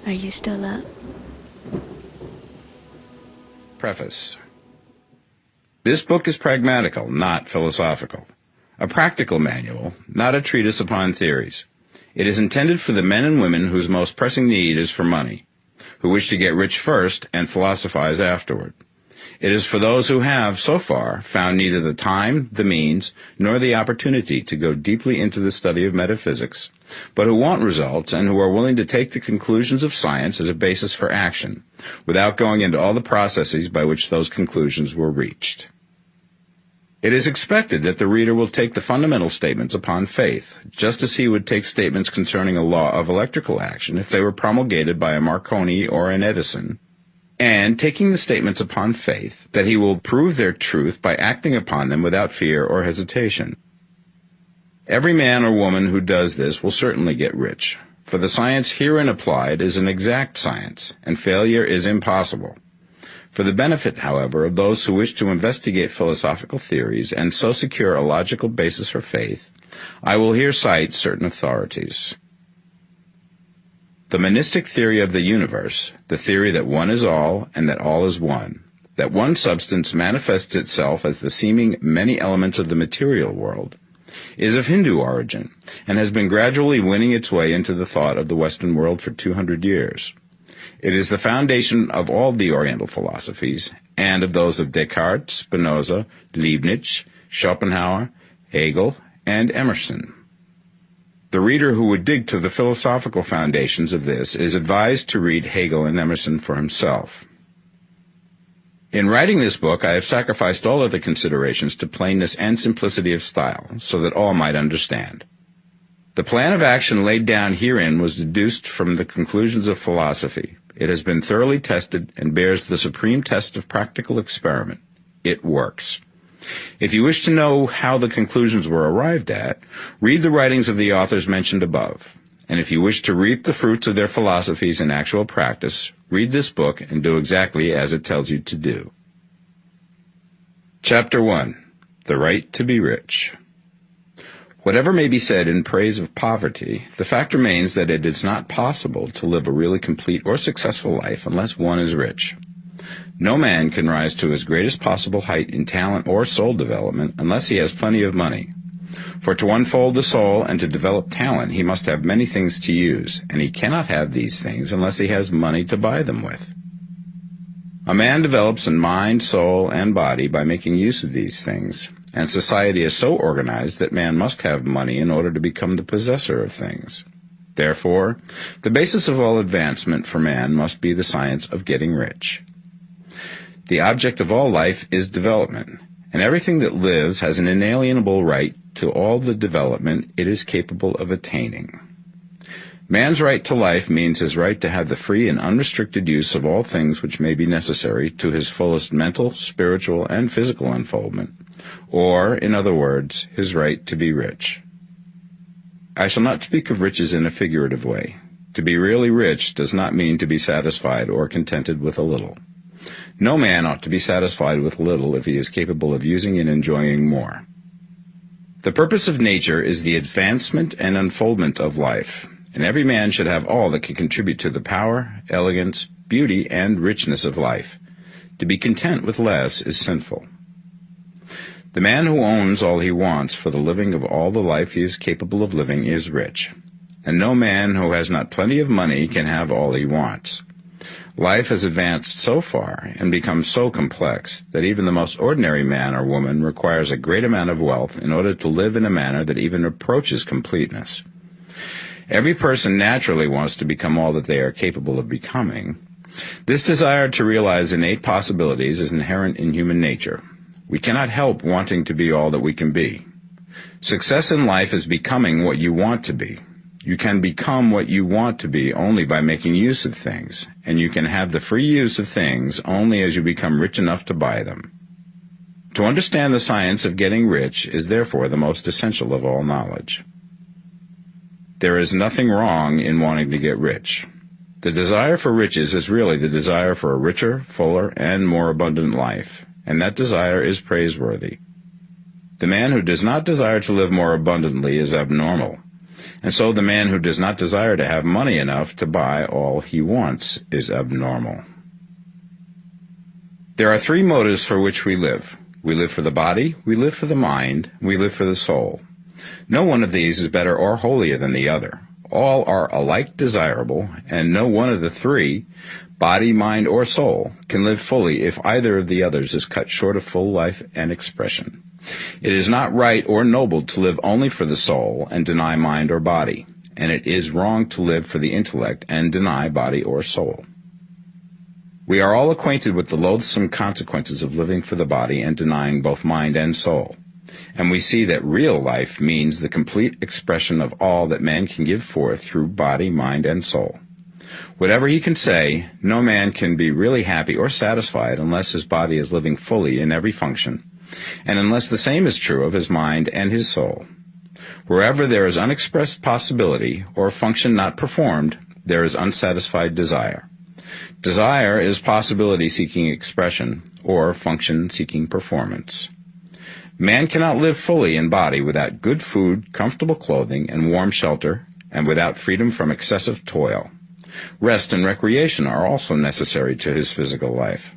Are you still up? Preface. This book is pragmatical, not philosophical. A practical manual, not a treatise upon theories. It is intended for the men and women whose most pressing need is for money, who wish to get rich first and philosophize afterward. It is for those who have, so far, found neither the time, the means, nor the opportunity to go deeply into the study of metaphysics, but who want results and who are willing to take the conclusions of science as a basis for action, without going into all the processes by which those conclusions were reached. It is expected that the reader will take the fundamental statements upon faith, just as he would take statements concerning a law of electrical action if they were promulgated by a Marconi or an Edison, and taking the statements upon faith, that he will prove their truth by acting upon them without fear or hesitation. Every man or woman who does this will certainly get rich, for the science herein applied is an exact science, and failure is impossible. For the benefit, however, of those who wish to investigate philosophical theories and so secure a logical basis for faith, I will here cite certain authorities. The monistic theory of the universe, the theory that one is all and that all is one, that one substance manifests itself as the seeming many elements of the material world, is of Hindu origin and has been gradually winning its way into the thought of the Western world for 200 years. It is the foundation of all the Oriental philosophies and of those of Descartes, Spinoza, Leibniz, Schopenhauer, Hegel, and Emerson. The reader who would dig to the philosophical foundations of this is advised to read Hegel and Emerson for himself. In writing this book, I have sacrificed all other considerations to plainness and simplicity of style, so that all might understand. The plan of action laid down herein was deduced from the conclusions of philosophy. It has been thoroughly tested and bears the supreme test of practical experiment. It works. If you wish to know how the conclusions were arrived at, read the writings of the authors mentioned above. And if you wish to reap the fruits of their philosophies in actual practice, read this book and do exactly as it tells you to do. Chapter 1. The Right to be Rich. Whatever may be said in praise of poverty, the fact remains that it is not possible to live a really complete or successful life unless one is rich. No man can rise to his greatest possible height in talent or soul development unless he has plenty of money. For to unfold the soul and to develop talent, he must have many things to use, and he cannot have these things unless he has money to buy them with. A man develops in mind, soul, and body by making use of these things, and society is so organized that man must have money in order to become the possessor of things. Therefore, the basis of all advancement for man must be the science of getting rich. The object of all life is development, and everything that lives has an inalienable right to all the development it is capable of attaining. Man's right to life means his right to have the free and unrestricted use of all things which may be necessary to his fullest mental, spiritual, and physical unfoldment, or, in other words, his right to be rich. I shall not speak of riches in a figurative way. To be really rich does not mean to be satisfied or contented with a little. No man ought to be satisfied with little if he is capable of using and enjoying more. The purpose of nature is the advancement and unfoldment of life, and every man should have all that can contribute to the power, elegance, beauty, and richness of life. To be content with less is sinful. The man who owns all he wants for the living of all the life he is capable of living is rich, and no man who has not plenty of money can have all he wants. Life has advanced so far and become so complex that even the most ordinary man or woman requires a great amount of wealth in order to live in a manner that even approaches completeness. Every person naturally wants to become all that they are capable of becoming. This desire to realize innate possibilities is inherent in human nature. We cannot help wanting to be all that we can be. Success in life is becoming what you want to be. You can become what you want to be only by making use of things, and you can have the free use of things only as you become rich enough to buy them. To understand the science of getting rich is therefore the most essential of all knowledge. There is nothing wrong in wanting to get rich. The desire for riches is really the desire for a richer, fuller, and more abundant life, and that desire is praiseworthy. The man who does not desire to live more abundantly is abnormal. And so the man who does not desire to have money enough to buy all he wants is abnormal. There are three motives for which we live. We live for the body, we live for the mind, we live for the soul. No one of these is better or holier than the other. All are alike desirable, and no one of the three, body, mind, or soul, can live fully if either of the others is cut short of full life and expression. It is not right or noble to live only for the soul and deny mind or body, and it is wrong to live for the intellect and deny body or soul. We are all acquainted with the loathsome consequences of living for the body and denying both mind and soul, and we see that real life means the complete expression of all that man can give forth through body, mind, and soul. Whatever he can say, no man can be really happy or satisfied unless his body is living fully in every function, and unless the same is true of his mind and his soul. Wherever there is unexpressed possibility or function not performed, there is unsatisfied desire. Desire is possibility seeking expression, or function seeking performance. Man cannot live fully in body without good food, comfortable clothing, and warm shelter, and without freedom from excessive toil. Rest and recreation are also necessary to his physical life.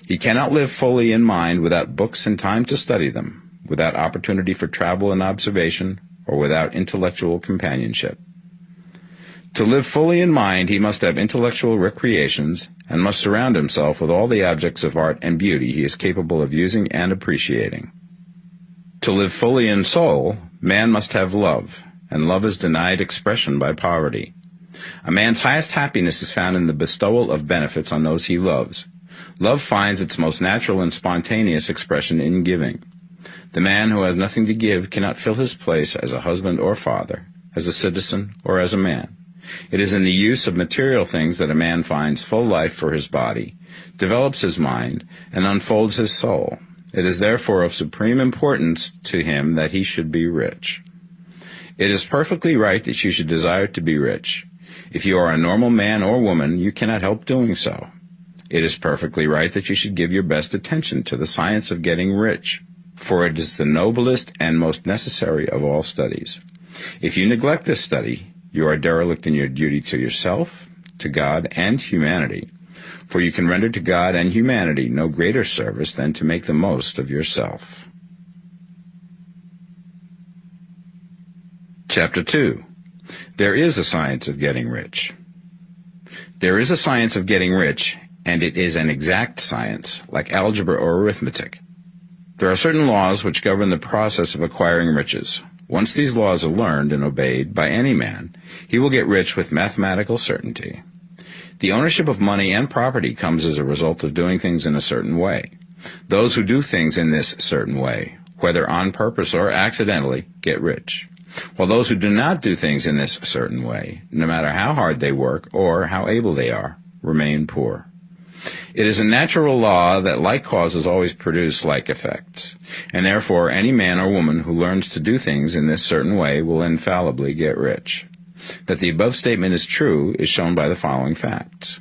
He cannot live fully in mind without books and time to study them, without opportunity for travel and observation, or without intellectual companionship. To live fully in mind, he must have intellectual recreations and must surround himself with all the objects of art and beauty he is capable of using and appreciating. To live fully in soul, man must have love, and love is denied expression by poverty. A man's highest happiness is found in the bestowal of benefits on those he loves. Love finds its most natural and spontaneous expression in giving. The man who has nothing to give cannot fill his place as a husband or father, as a citizen or as a man. It is in the use of material things that a man finds full life for his body, develops his mind, and unfolds his soul. It is therefore of supreme importance to him that he should be rich. It is perfectly right that you should desire to be rich. If you are a normal man or woman, you cannot help doing so. It is perfectly right that you should give your best attention to the science of getting rich, for it is the noblest and most necessary of all studies. If you neglect this study, you are derelict in your duty to yourself, to God, and humanity, for you can render to God and humanity no greater service than to make the most of yourself. Chapter 2. There is a science of getting rich. There is a science of getting rich, and it is an exact science, like algebra or arithmetic. There are certain laws which govern the process of acquiring riches. Once these laws are learned and obeyed by any man, he will get rich with mathematical certainty. The ownership of money and property comes as a result of doing things in a certain way. Those who do things in this certain way, whether on purpose or accidentally, get rich, while those who do not do things in this certain way, no matter how hard they work or how able they are, remain poor. It is a natural law that like causes always produce like effects, and therefore any man or woman who learns to do things in this certain way will infallibly get rich. That the above statement is true is shown by the following facts.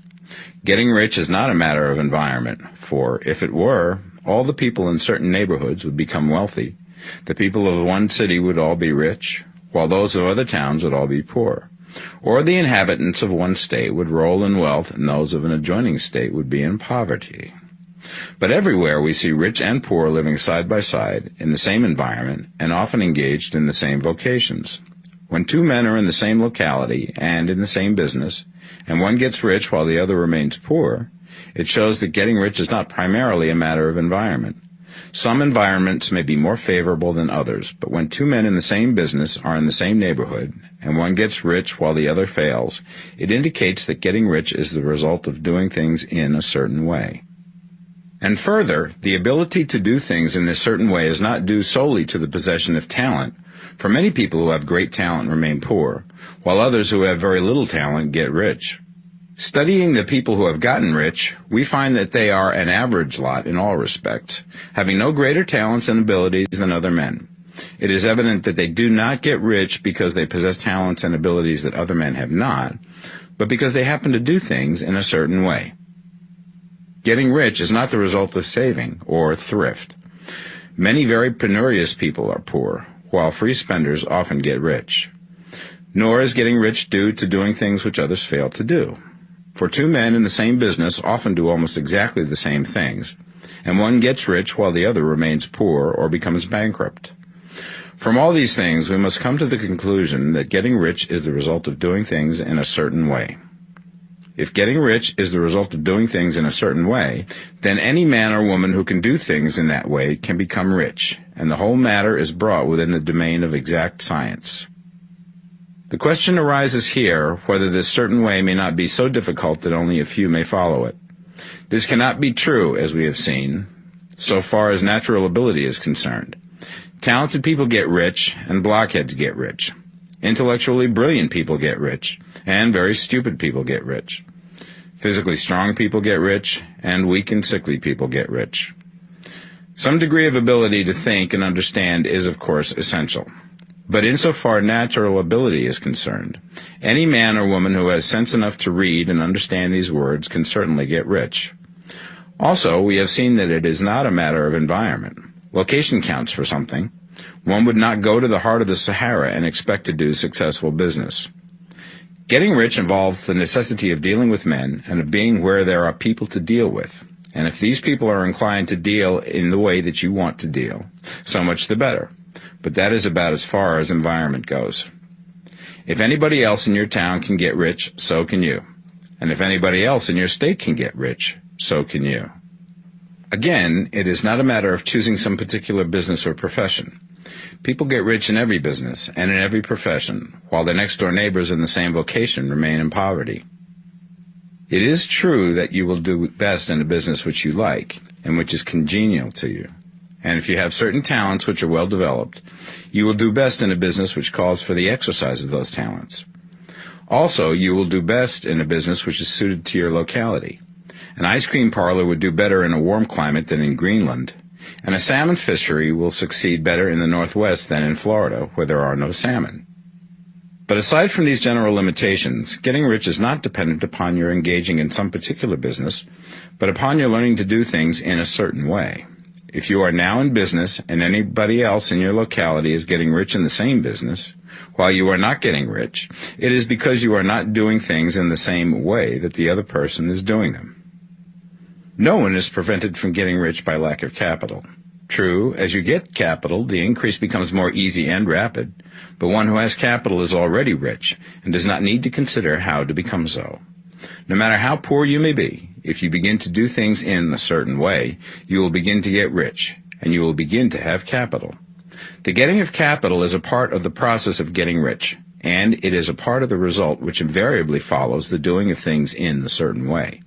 Getting rich is not a matter of environment, for if it were, all the people in certain neighborhoods would become wealthy. The people of one city would all be rich, while those of other towns would all be poor. Or the inhabitants of one state would roll in wealth, and those of an adjoining state would be in poverty. But everywhere we see rich and poor living side by side, in the same environment, and often engaged in the same vocations. When two men are in the same locality and in the same business, and one gets rich while the other remains poor, it shows that getting rich is not primarily a matter of environment. Some environments may be more favorable than others, but when two men in the same business are in the same neighborhood, and one gets rich while the other fails, it indicates that getting rich is the result of doing things in a certain way. And further, the ability to do things in this certain way is not due solely to the possession of talent, for many people who have great talent remain poor, while others who have very little talent get rich. Studying the people who have gotten rich, we find that they are an average lot in all respects, having no greater talents and abilities than other men. It is evident that they do not get rich because they possess talents and abilities that other men have not, but because they happen to do things in a certain way. Getting rich is not the result of saving or thrift. Many very penurious people are poor, while free spenders often get rich. Nor is getting rich due to doing things which others fail to do. For two men in the same business often do almost exactly the same things, and one gets rich while the other remains poor or becomes bankrupt. From all these things, we must come to the conclusion that getting rich is the result of doing things in a certain way. If getting rich is the result of doing things in a certain way, then any man or woman who can do things in that way can become rich, and the whole matter is brought within the domain of exact science. The question arises here whether this certain way may not be so difficult that only a few may follow it. This cannot be true, as we have seen, so far as natural ability is concerned. Talented people get rich, and blockheads get rich. Intellectually brilliant people get rich, and very stupid people get rich. Physically strong people get rich, and weak and sickly people get rich. Some degree of ability to think and understand is, of course, essential. But insofar natural ability is concerned, any man or woman who has sense enough to read and understand these words can certainly get rich. Also, we have seen that it is not a matter of environment. Location counts for something. One would not go to the heart of the Sahara and expect to do successful business. Getting rich involves the necessity of dealing with men and of being where there are people to deal with. And if these people are inclined to deal in the way that you want to deal, so much the better. But that is about as far as environment goes. If anybody else in your town can get rich, so can you. And if anybody else in your state can get rich, so can you. Again, it is not a matter of choosing some particular business or profession. People get rich in every business and in every profession, while their next-door neighbors in the same vocation remain in poverty. It is true that you will do best in a business which you like and which is congenial to you. And if you have certain talents which are well developed, you will do best in a business which calls for the exercise of those talents. Also, you will do best in a business which is suited to your locality. An ice cream parlor would do better in a warm climate than in Greenland, and a salmon fishery will succeed better in the Northwest than in Florida, where there are no salmon. But aside from these general limitations, getting rich is not dependent upon your engaging in some particular business, but upon your learning to do things in a certain way. If you are now in business and anybody else in your locality is getting rich in the same business, while you are not getting rich, it is because you are not doing things in the same way that the other person is doing them. No one is prevented from getting rich by lack of capital. True, as you get capital, the increase becomes more easy and rapid, but one who has capital is already rich and does not need to consider how to become so. No matter how poor you may be, if you begin to do things in a certain way, you will begin to get rich, and you will begin to have capital. The getting of capital is a part of the process of getting rich, and it is a part of the result which invariably follows the doing of things in a certain way.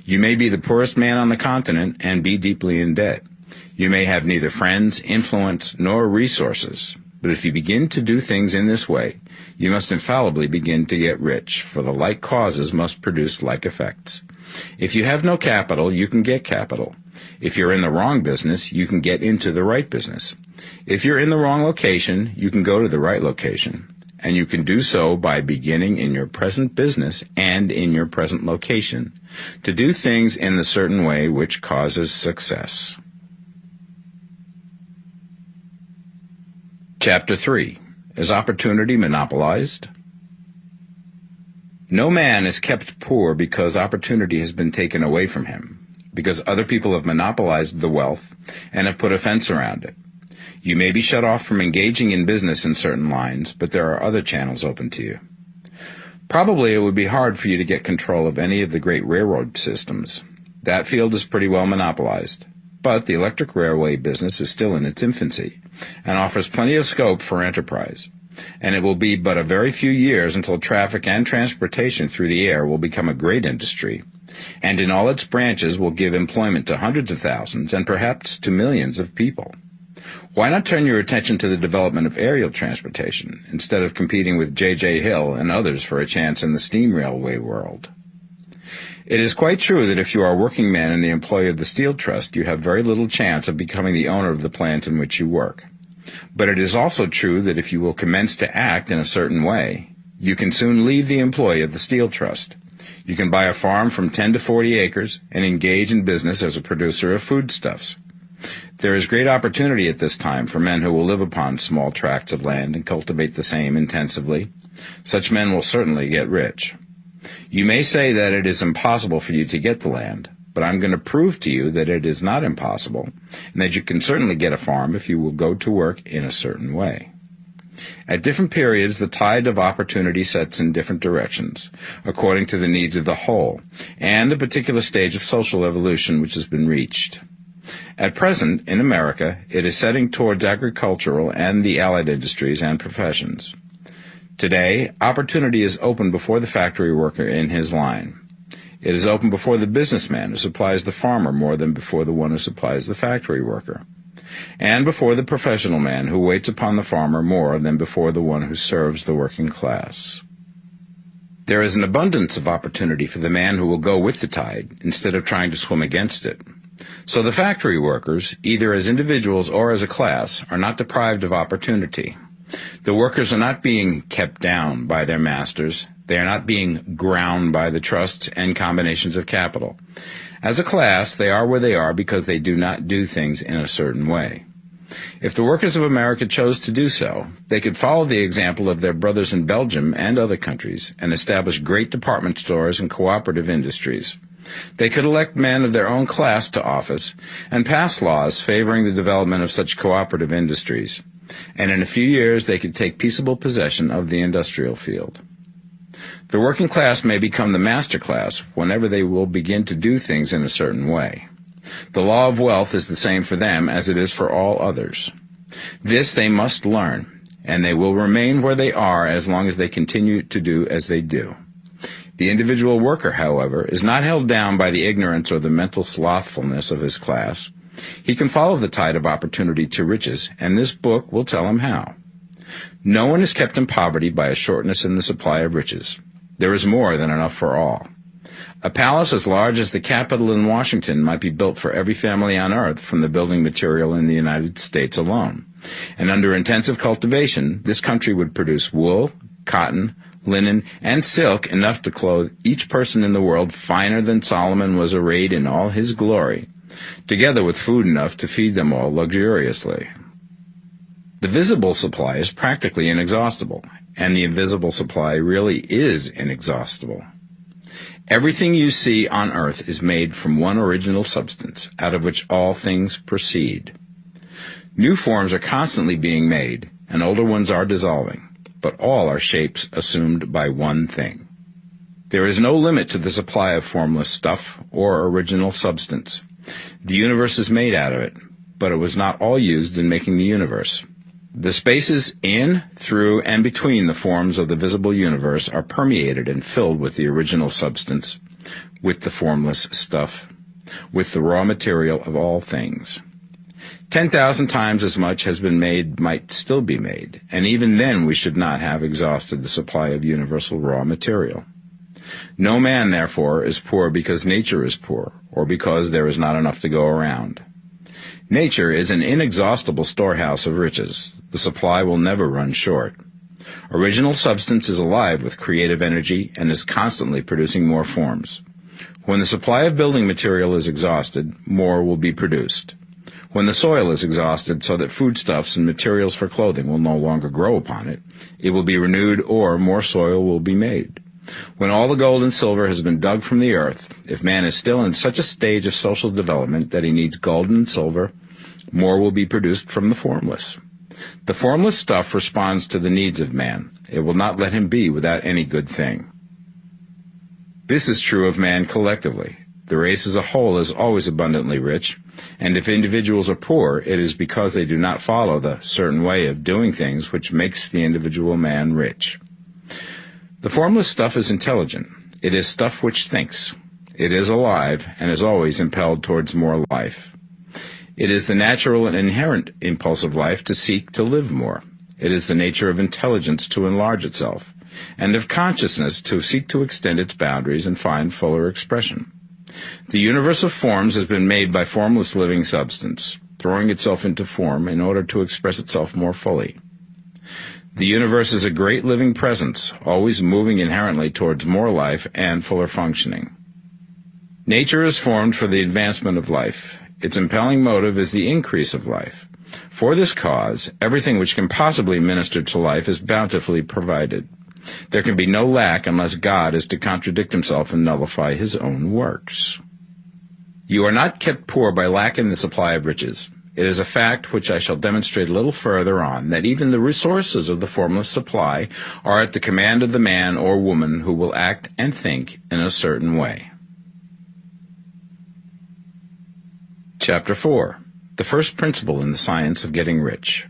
You may be the poorest man on the continent and be deeply in debt. You may have neither friends, influence, nor resources, but if you begin to do things in this way, you must infallibly begin to get rich, for the like causes must produce like effects. If you have no capital, you can get capital. If you're in the wrong business, you can get into the right business. If you're in the wrong location, you can go to the right location. And you can do so by beginning in your present business and in your present location to do things in the certain way which causes success. Chapter 3. Is opportunity monopolized? No man is kept poor because opportunity has been taken away from him, because other people have monopolized the wealth and have put a fence around it. You may be shut off from engaging in business in certain lines, but there are other channels open to you. Probably it would be hard for you to get control of any of the great railroad systems. That field is pretty well monopolized. But the electric railway business is still in its infancy and offers plenty of scope for enterprise. And it will be but a very few years until traffic and transportation through the air will become a great industry, and in all its branches will give employment to hundreds of thousands and perhaps to millions of people. Why not turn your attention to the development of aerial transportation instead of competing with J.J. Hill and others for a chance in the steam railway world? It is quite true that if you are a working man in the employ of the Steel Trust, you have very little chance of becoming the owner of the plant in which you work. But it is also true that if you will commence to act in a certain way, you can soon leave the employ of the Steel Trust. You can buy a farm from 10 to 40 acres and engage in business as a producer of foodstuffs. There is great opportunity at this time for men who will live upon small tracts of land and cultivate the same intensively, Such men will certainly get rich. You may say that it is impossible for you to get the land, but I'm going to prove to you that it is not impossible, and that you can certainly get a farm if you will go to work in a certain way. At different periods, the tide of opportunity sets in different directions, according to the needs of the whole, and the particular stage of social evolution which has been reached. At present, in America, it is setting towards agricultural and the allied industries and professions. Today, opportunity is open before the factory worker in his line. It is open before the businessman who supplies the farmer more than before the one who supplies the factory worker, and before the professional man who waits upon the farmer more than before the one who serves the working class. There is an abundance of opportunity for the man who will go with the tide instead of trying to swim against it. So the factory workers, either as individuals or as a class, are not deprived of opportunity. The workers are not being kept down by their masters. They are not being ground by the trusts and combinations of capital. As a class, they are where they are because they do not do things in a certain way. If the workers of America chose to do so, they could follow the example of their brothers in Belgium and other countries and establish great department stores and cooperative industries. They could elect men of their own class to office and pass laws favoring the development of such cooperative industries, and in a few years they could take peaceable possession of the industrial field. The working class may become the master class whenever they will begin to do things in a certain way. The law of wealth is the same for them as it is for all others. This they must learn, and they will remain where they are as long as they continue to do as they do. The individual worker, however, is not held down by the ignorance or the mental slothfulness of his class. He can follow the tide of opportunity to riches, and this book will tell him how. No one is kept in poverty by a shortness in the supply of riches. There is more than enough for all. A palace as large as the Capitol in Washington might be built for every family on earth from the building material in the United States alone. And under intensive cultivation, this country would produce wool, cotton, linen, and silk enough to clothe each person in the world finer than Solomon was arrayed in all his glory, together with food enough to feed them all luxuriously. The visible supply is practically inexhaustible, and the invisible supply really is inexhaustible. Everything you see on earth is made from one original substance, out of which all things proceed. New forms are constantly being made, and older ones are dissolving, but all are shapes assumed by one thing. There is no limit to the supply of formless stuff or original substance. The universe is made out of it, but it was not all used in making the universe. The spaces in, through, and between the forms of the visible universe are permeated and filled with the original substance, with the formless stuff, with the raw material of all things. 10,000 times as much has been made might still be made, and even then we should not have exhausted the supply of universal raw material. No man, therefore, is poor because nature is poor, or because there is not enough to go around. Nature is an inexhaustible storehouse of riches. The supply will never run short. Original substance is alive with creative energy and is constantly producing more forms. When the supply of building material is exhausted, more will be produced. When the soil is exhausted so that foodstuffs and materials for clothing will no longer grow upon it, it will be renewed or more soil will be made. When all the gold and silver has been dug from the earth, if man is still in such a stage of social development that he needs gold and silver, more will be produced from the formless. The formless stuff responds to the needs of man. It will not let him be without any good thing. This is true of man collectively. The race as a whole is always abundantly rich, and if individuals are poor, it is because they do not follow the certain way of doing things which makes the individual man rich. The formless stuff is intelligent. It is stuff which thinks. It is alive and is always impelled towards more life. It is the natural and inherent impulse of life to seek to live more. It is the nature of intelligence to enlarge itself, and of consciousness to seek to extend its boundaries and find fuller expression. The universe of forms has been made by formless living substance, throwing itself into form in order to express itself more fully. The universe is a great living presence, always moving inherently towards more life and fuller functioning. Nature is formed for the advancement of life. Its impelling motive is the increase of life. For this cause, everything which can possibly minister to life is bountifully provided. There can be no lack unless God is to contradict himself and nullify his own works. You are not kept poor by lack in the supply of riches. It is a fact which I shall demonstrate a little further on, that even the resources of the formless supply are at the command of the man or woman who will act and think in a certain way. Chapter 4. The first principle in the science of getting rich.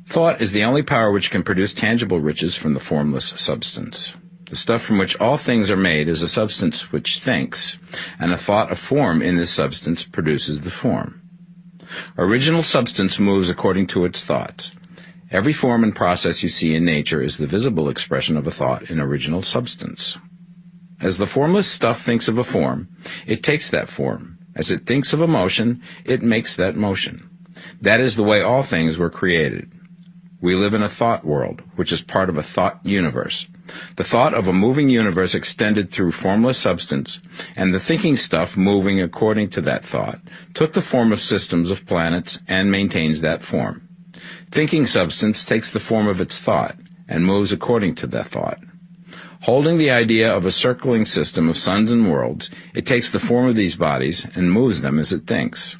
Thought is the only power which can produce tangible riches from the formless substance. The stuff from which all things are made is a substance which thinks, and a thought of form in this substance produces the form. Original substance moves according to its thoughts. Every form and process you see in nature is the visible expression of a thought in original substance. As the formless stuff thinks of a form, it takes that form. As it thinks of a motion, it makes that motion. That is the way all things were created. We live in a thought world, which is part of a thought universe. The thought of a moving universe extended through formless substance, and the thinking stuff moving according to that thought, took the form of systems of planets and maintains that form. Thinking substance takes the form of its thought and moves according to that thought. Holding the idea of a circling system of suns and worlds, it takes the form of these bodies and moves them as it thinks.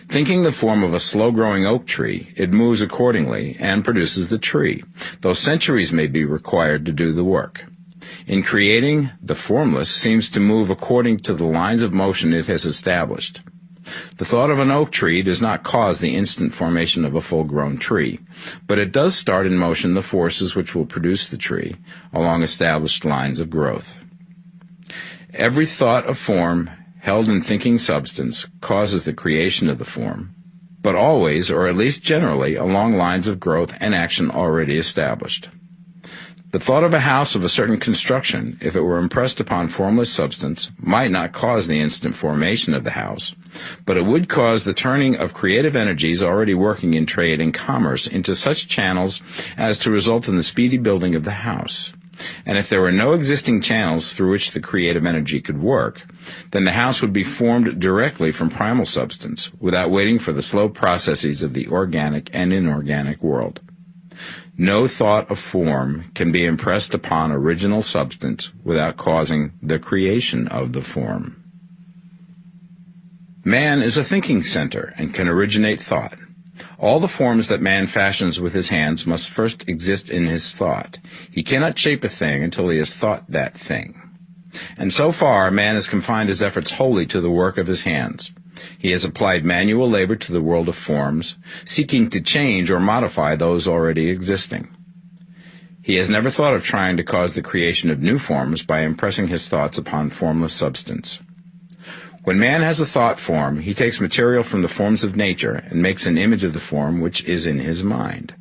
Thinking the form of a slow-growing oak tree, it moves accordingly and produces the tree, though centuries may be required to do the work. In creating, the formless seems to move according to the lines of motion it has established. The thought of an oak tree does not cause the instant formation of a full-grown tree, but it does start in motion the forces which will produce the tree along established lines of growth. Every thought of form held in thinking substance causes the creation of the form, but always, or at least generally, along lines of growth and action already established. The thought of a house of a certain construction, if it were impressed upon formless substance, might not cause the instant formation of the house, but it would cause the turning of creative energies already working in trade and commerce into such channels as to result in the speedy building of the house. And if there were no existing channels through which the creative energy could work, then the house would be formed directly from primal substance, without waiting for the slow processes of the organic and inorganic world. No thought of form can be impressed upon original substance without causing the creation of the form. Man is a thinking center and can originate thought. All the forms that man fashions with his hands must first exist in his thought. He cannot shape a thing until he has thought that thing. And so far, man has confined his efforts wholly to the work of his hands. He has applied manual labor to the world of forms, seeking to change or modify those already existing. He has never thought of trying to cause the creation of new forms by impressing his thoughts upon formless substance. When man has a thought form, he takes material from the forms of nature and makes an image of the form which is in his mind.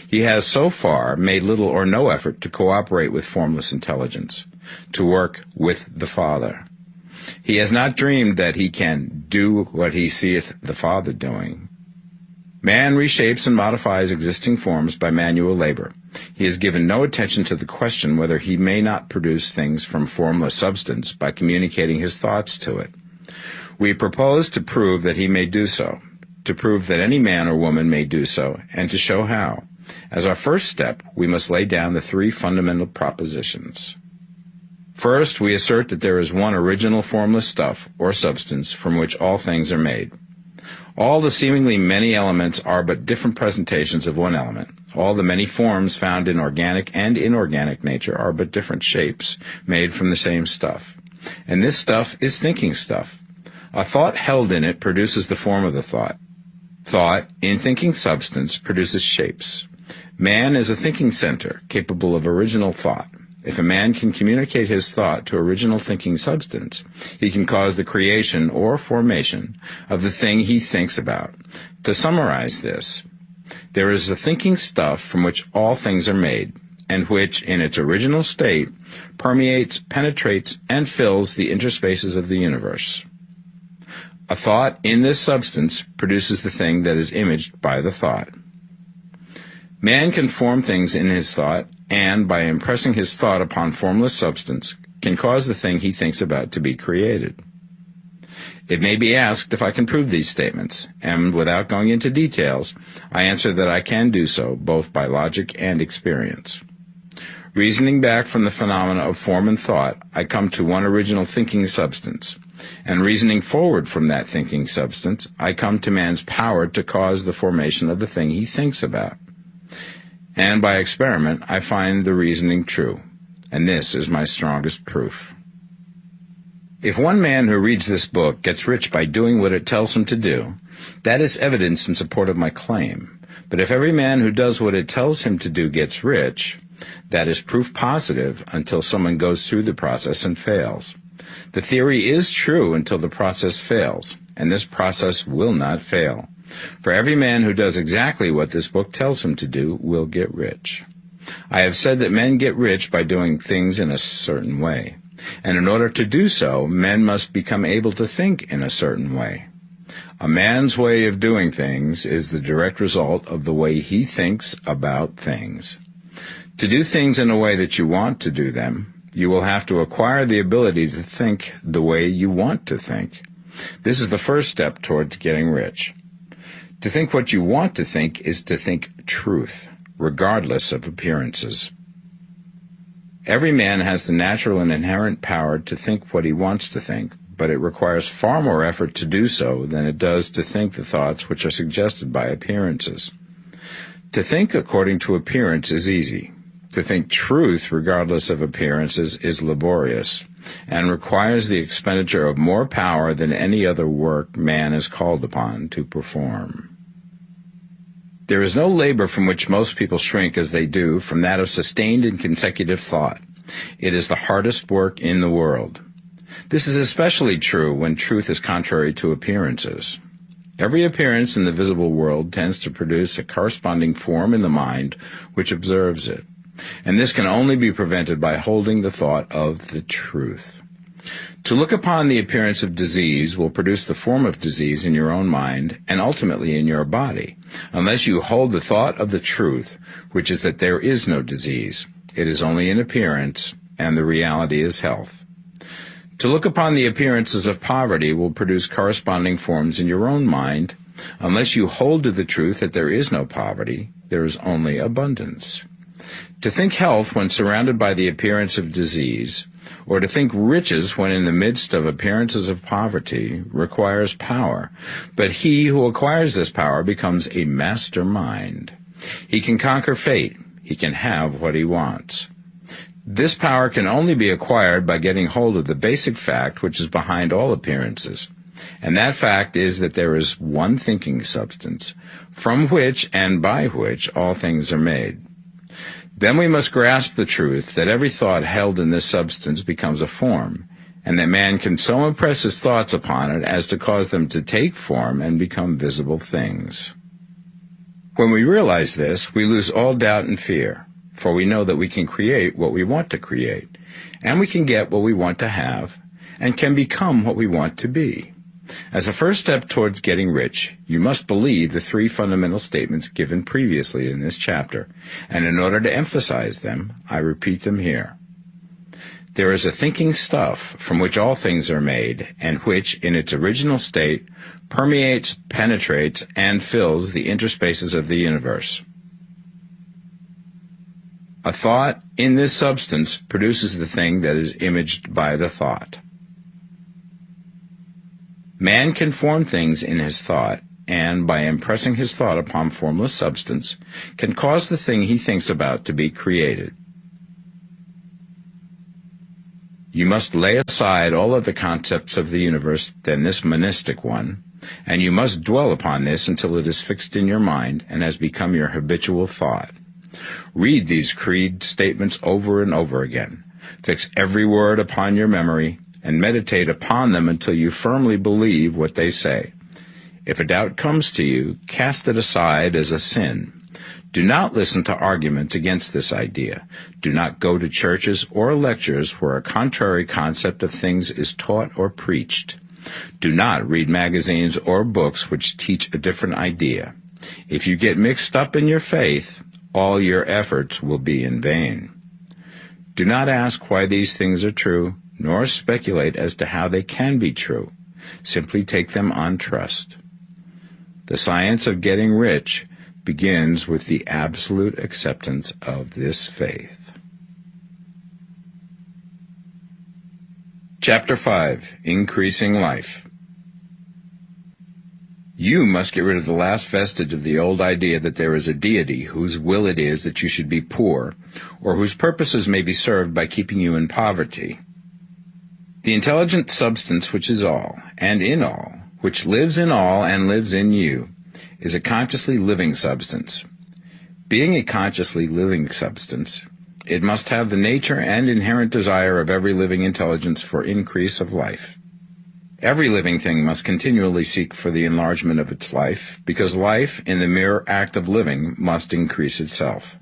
He has so far made little or no effort to cooperate with formless intelligence, to work with the Father. He has not dreamed that he can do what he seeth the Father doing. Man reshapes and modifies existing forms by manual labor. He has given no attention to the question whether he may not produce things from formless substance by communicating his thoughts to it. We propose to prove that he may do so, to prove that any man or woman may do so, and to show how. As our first step, we must lay down the three fundamental propositions. First, we assert that there is one original formless stuff, or substance, from which all things are made. All the seemingly many elements are but different presentations of one element. All the many forms found in organic and inorganic nature are but different shapes, made from the same stuff. And this stuff is thinking stuff. A thought held in it produces the form of the thought. Thought, in thinking substance, produces shapes. Man is a thinking center, capable of original thought. If a man can communicate his thought to original thinking substance, he can cause the creation or formation of the thing he thinks about. To summarize this, there is a thinking stuff from which all things are made, and which, in its original state, permeates, penetrates, and fills the interspaces of the universe. A thought in this substance produces the thing that is imaged by the thought. Man can form things in his thought, and, by impressing his thought upon formless substance, can cause the thing he thinks about to be created. It may be asked if I can prove these statements, and without going into details, I answer that I can do so, both by logic and experience. Reasoning back from the phenomena of form and thought, I come to one original thinking substance. And reasoning forward from that thinking substance, I come to man's power to cause the formation of the thing he thinks about. And by experiment, I find the reasoning true. And this is my strongest proof. If one man who reads this book gets rich by doing what it tells him to do, that is evidence in support of my claim. But if every man who does what it tells him to do gets rich, that is proof positive until someone goes through the process and fails. The theory is true until the process fails, and this process will not fail. For every man who does exactly what this book tells him to do will get rich. I have said that men get rich by doing things in a certain way. And in order to do so, men must become able to think in a certain way. A man's way of doing things is the direct result of the way he thinks about things. To do things in a way that you want to do them, you will have to acquire the ability to think the way you want to think. This is the first step towards getting rich. To think what you want to think is to think truth, regardless of appearances. Every man has the natural and inherent power to think what he wants to think, but it requires far more effort to do so than it does to think the thoughts which are suggested by appearances. To think according to appearance is easy. To think truth regardless of appearances is laborious, and requires the expenditure of more power than any other work man is called upon to perform. There is no labor from which most people shrink as they do from that of sustained and consecutive thought. It is the hardest work in the world. This is especially true when truth is contrary to appearances. Every appearance in the visible world tends to produce a corresponding form in the mind which observes it, and this can only be prevented by holding the thought of the truth. To look upon the appearance of disease will produce the form of disease in your own mind and ultimately in your body, unless you hold the thought of the truth, which is that there is no disease. It is only an appearance, and the reality is health. To look upon the appearances of poverty will produce corresponding forms in your own mind. Unless you hold to the truth that there is no poverty, there is only abundance. To think health when surrounded by the appearance of disease, or to think riches when in the midst of appearances of poverty, requires power. But he who acquires this power becomes a master mind. He can conquer fate. He can have what he wants. This power can only be acquired by getting hold of the basic fact which is behind all appearances. And that fact is that there is one thinking substance, from which and by which all things are made. Then we must grasp the truth that every thought held in this substance becomes a form, and that man can so impress his thoughts upon it as to cause them to take form and become visible things. When we realize this, we lose all doubt and fear, for we know that we can create what we want to create, and we can get what we want to have, and can become what we want to be. As a first step towards getting rich, you must believe the three fundamental statements given previously in this chapter, and in order to emphasize them, I repeat them here. There is a thinking stuff from which all things are made, and which, in its original state, permeates, penetrates, and fills the interspaces of the universe. A thought in this substance produces the thing that is imaged by the thought. Man can form things in his thought, and by impressing his thought upon formless substance, can cause the thing he thinks about to be created. You must lay aside all other concepts of the universe than this monistic one, and you must dwell upon this until it is fixed in your mind and has become your habitual thought. Read these creed statements over and over again. Fix every word upon your memory, and meditate upon them until you firmly believe what they say. If a doubt comes to you, cast it aside as a sin. Do not listen to arguments against this idea. Do not go to churches or lectures where a contrary concept of things is taught or preached. Do not read magazines or books which teach a different idea. If you get mixed up in your faith, all your efforts will be in vain. Do not ask why these things are true, nor speculate as to how they can be true. Simply take them on trust. The science of getting rich begins with the absolute acceptance of this faith. Chapter 5. Increasing Life. You must get rid of the last vestige of the old idea that there is a deity whose will it is that you should be poor, or whose purposes may be served by keeping you in poverty. The intelligent substance which is all, and in all, which lives in all and lives in you, is a consciously living substance. Being a consciously living substance, it must have the nature and inherent desire of every living intelligence for increase of life. Every living thing must continually seek for the enlargement of its life, because life, in the mere act of living, must increase itself.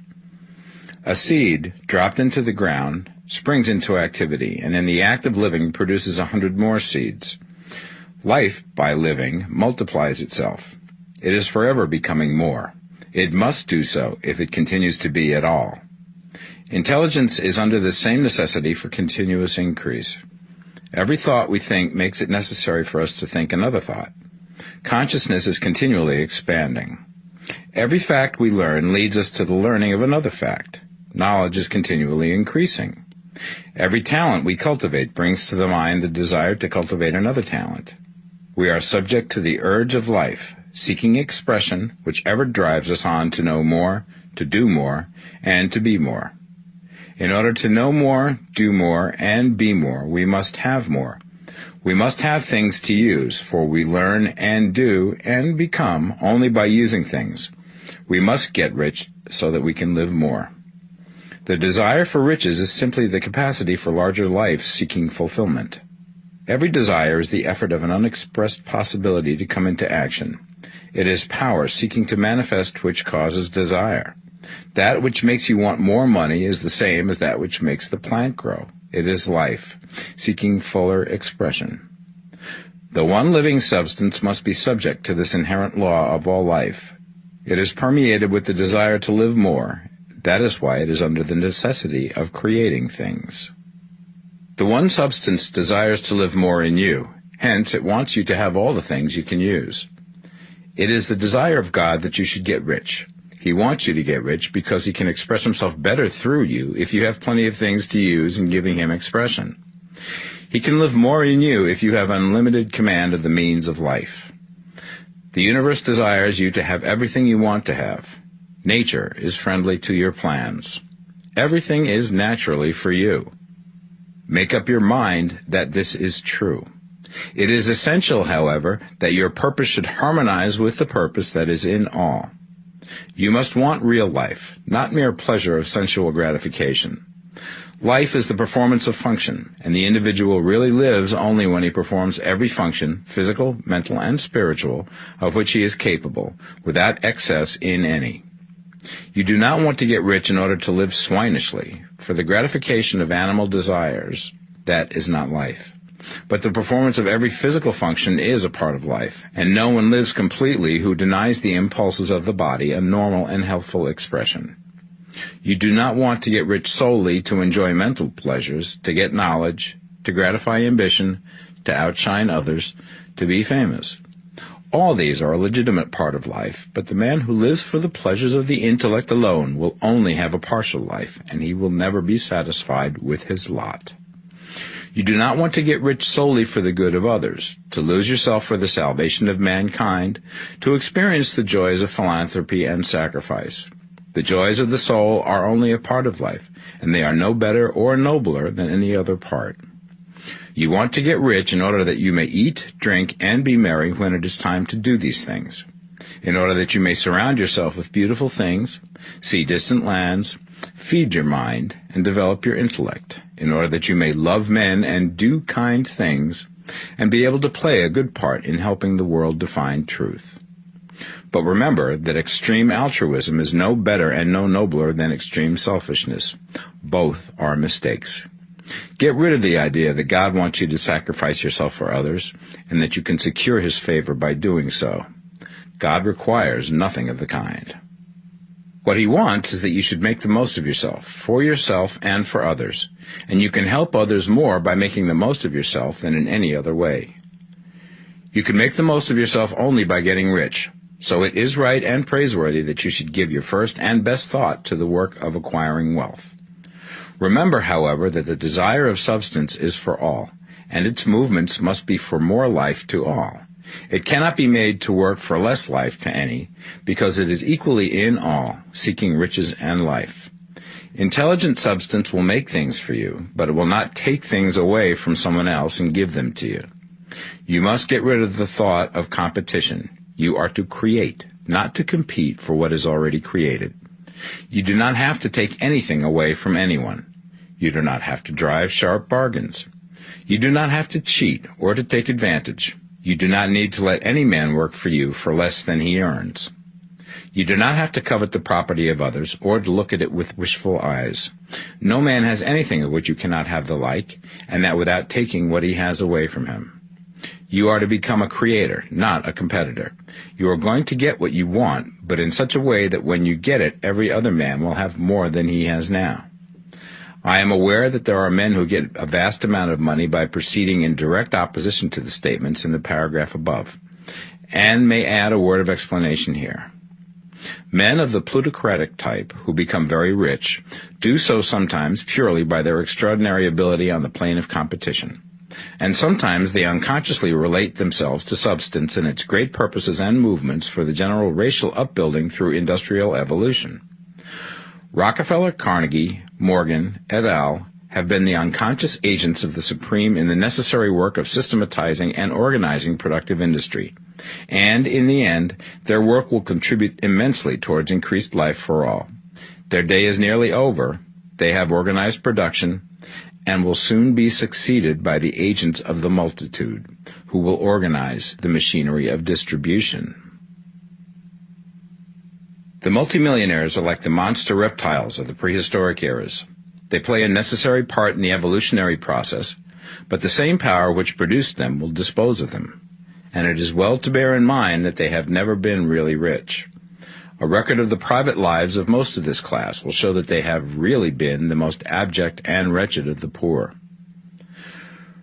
A seed, dropped into the ground, springs into activity, and in the act of living produces 100 more seeds. Life, by living, multiplies itself. It is forever becoming more. It must do so if it continues to be at all. Intelligence is under the same necessity for continuous increase. Every thought we think makes it necessary for us to think another thought. Consciousness is continually expanding. Every fact we learn leads us to the learning of another fact. Knowledge is continually increasing. Every talent we cultivate brings to the mind the desire to cultivate another talent. We are subject to the urge of life, seeking expression, which ever drives us on to know more, to do more, and to be more. In order to know more, do more, and be more, we must have more. We must have things to use, for we learn and do and become only by using things. We must get rich so that we can live more. The desire for riches is simply the capacity for larger life seeking fulfillment. Every desire is the effort of an unexpressed possibility to come into action. It is power seeking to manifest which causes desire. That which makes you want more money is the same as that which makes the plant grow. It is life, seeking fuller expression. The one living substance must be subject to this inherent law of all life. It is permeated with the desire to live more. That is why it is under the necessity of creating things. The one substance desires to live more in you. Hence, it wants you to have all the things you can use. It is the desire of God that you should get rich. He wants you to get rich because he can express himself better through you if you have plenty of things to use in giving him expression. He can live more in you if you have unlimited command of the means of life. The universe desires you to have everything you want to have. Nature is friendly to your plans. Everything is naturally for you. Make up your mind that this is true. It is essential, however, that your purpose should harmonize with the purpose that is in all. You must want real life, not mere pleasure of sensual gratification. Life is the performance of function, and the individual really lives only when he performs every function, physical, mental, and spiritual, of which he is capable, without excess in any. You do not want to get rich in order to live swinishly, for the gratification of animal desires, that is not life. But the performance of every physical function is a part of life, and no one lives completely who denies the impulses of the body a normal and healthful expression. You do not want to get rich solely to enjoy mental pleasures, to get knowledge, to gratify ambition, to outshine others, to be famous. All these are a legitimate part of life, but the man who lives for the pleasures of the intellect alone will only have a partial life, and he will never be satisfied with his lot. You do not want to get rich solely for the good of others, to lose yourself for the salvation of mankind, to experience the joys of philanthropy and sacrifice. The joys of the soul are only a part of life, and they are no better or nobler than any other part. You want to get rich in order that you may eat, drink, and be merry when it is time to do these things, in order that you may surround yourself with beautiful things, see distant lands, feed your mind, and develop your intellect, in order that you may love men and do kind things, and be able to play a good part in helping the world to find truth. But remember that extreme altruism is no better and no nobler than extreme selfishness. Both are mistakes. Get rid of the idea that God wants you to sacrifice yourself for others, and that you can secure his favor by doing so. God requires nothing of the kind. What he wants is that you should make the most of yourself, for yourself and for others, and you can help others more by making the most of yourself than in any other way. You can make the most of yourself only by getting rich, so it is right and praiseworthy that you should give your first and best thought to the work of acquiring wealth. Remember, however, that the desire of substance is for all, and its movements must be for more life to all. It cannot be made to work for less life to any, because it is equally in all, seeking riches and life. Intelligent substance will make things for you, but it will not take things away from someone else and give them to you. You must get rid of the thought of competition. You are to create, not to compete for what is already created. You do not have to take anything away from anyone. You do not have to drive sharp bargains. You do not have to cheat or to take advantage. You do not need to let any man work for you for less than he earns. You do not have to covet the property of others or to look at it with wishful eyes. No man has anything of which you cannot have the like, and that without taking what he has away from him. You are to become a creator, not a competitor. You are going to get what you want, but in such a way that when you get it, every other man will have more than he has now. I am aware that there are men who get a vast amount of money by proceeding in direct opposition to the statements in the paragraph above, and may add a word of explanation here. Men of the plutocratic type who become very rich do so sometimes purely by their extraordinary ability on the plane of competition, and sometimes they unconsciously relate themselves to substance and its great purposes and movements for the general racial upbuilding through industrial evolution. Rockefeller, Carnegie, Morgan, et al. Have been the unconscious agents of the supreme in the necessary work of systematizing and organizing productive industry, and in the end, their work will contribute immensely towards increased life for all. Their day is nearly over. They have organized production, and will soon be succeeded by the agents of the multitude, who will organize the machinery of distribution. The multimillionaires are like the monster reptiles of the prehistoric eras. They play a necessary part in the evolutionary process, but the same power which produced them will dispose of them, and it is well to bear in mind that they have never been really rich. A record of the private lives of most of this class will show that they have really been the most abject and wretched of the poor.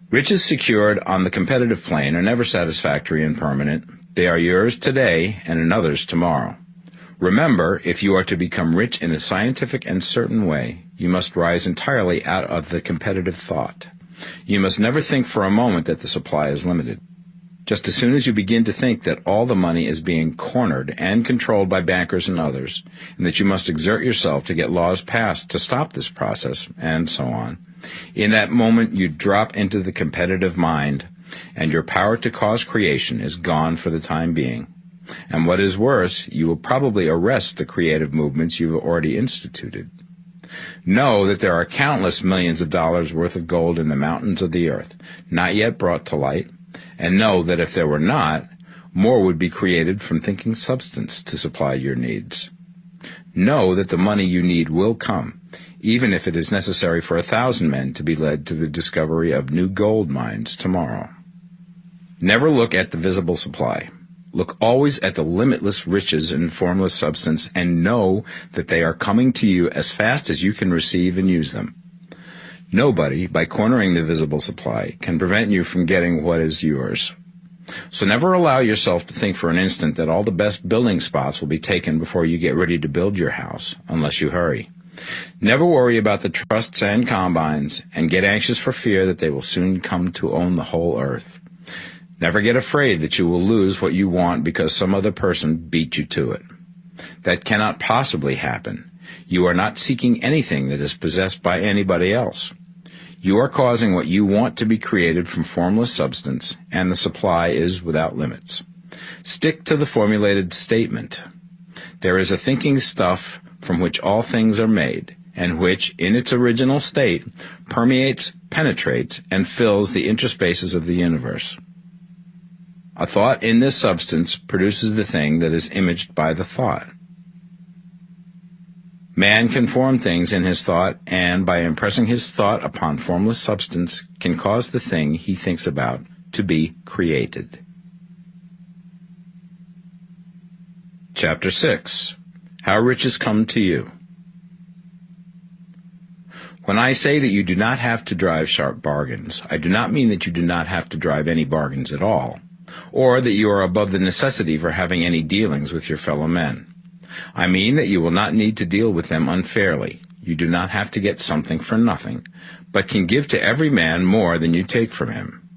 Riches secured on the competitive plane are never satisfactory and permanent. They are yours today and another's tomorrow. Remember, if you are to become rich in a scientific and certain way, you must rise entirely out of the competitive thought. You must never think for a moment that the supply is limited. Just as soon as you begin to think that all the money is being cornered and controlled by bankers and others, and that you must exert yourself to get laws passed to stop this process, and so on, in that moment you drop into the competitive mind, and your power to cause creation is gone for the time being. And what is worse, you will probably arrest the creative movements you have already instituted. Know that there are countless millions of dollars worth of gold in the mountains of the earth, not yet brought to light, and know that if there were not, more would be created from thinking substance to supply your needs. Know that the money you need will come, even if it is necessary for 1,000 men to be led to the discovery of new gold mines tomorrow. Never look at the visible supply. Look always at the limitless riches in formless substance, and know that they are coming to you as fast as you can receive and use them. Nobody, by cornering the visible supply, can prevent you from getting what is yours. So never allow yourself to think for an instant that all the best building spots will be taken before you get ready to build your house, unless you hurry. Never worry about the trusts and combines, and get anxious for fear that they will soon come to own the whole earth. Never get afraid that you will lose what you want because some other person beat you to it. That cannot possibly happen. You are not seeking anything that is possessed by anybody else. You are causing what you want to be created from formless substance, and the supply is without limits. Stick to the formulated statement. There is a thinking stuff from which all things are made, and which, in its original state, permeates, penetrates, and fills the interspaces of the universe. A thought in this substance produces the thing that is imaged by the thought. Man can form things in his thought, and by impressing his thought upon formless substance, can cause the thing he thinks about to be created. Chapter 6. How Riches Come to You. When I say that you do not have to drive sharp bargains, I do not mean that you do not have to drive any bargains at all, or that you are above the necessity for having any dealings with your fellow men. I mean that you will not need to deal with them unfairly. you do not have to get something for nothing, but can give to every man more than you take from him.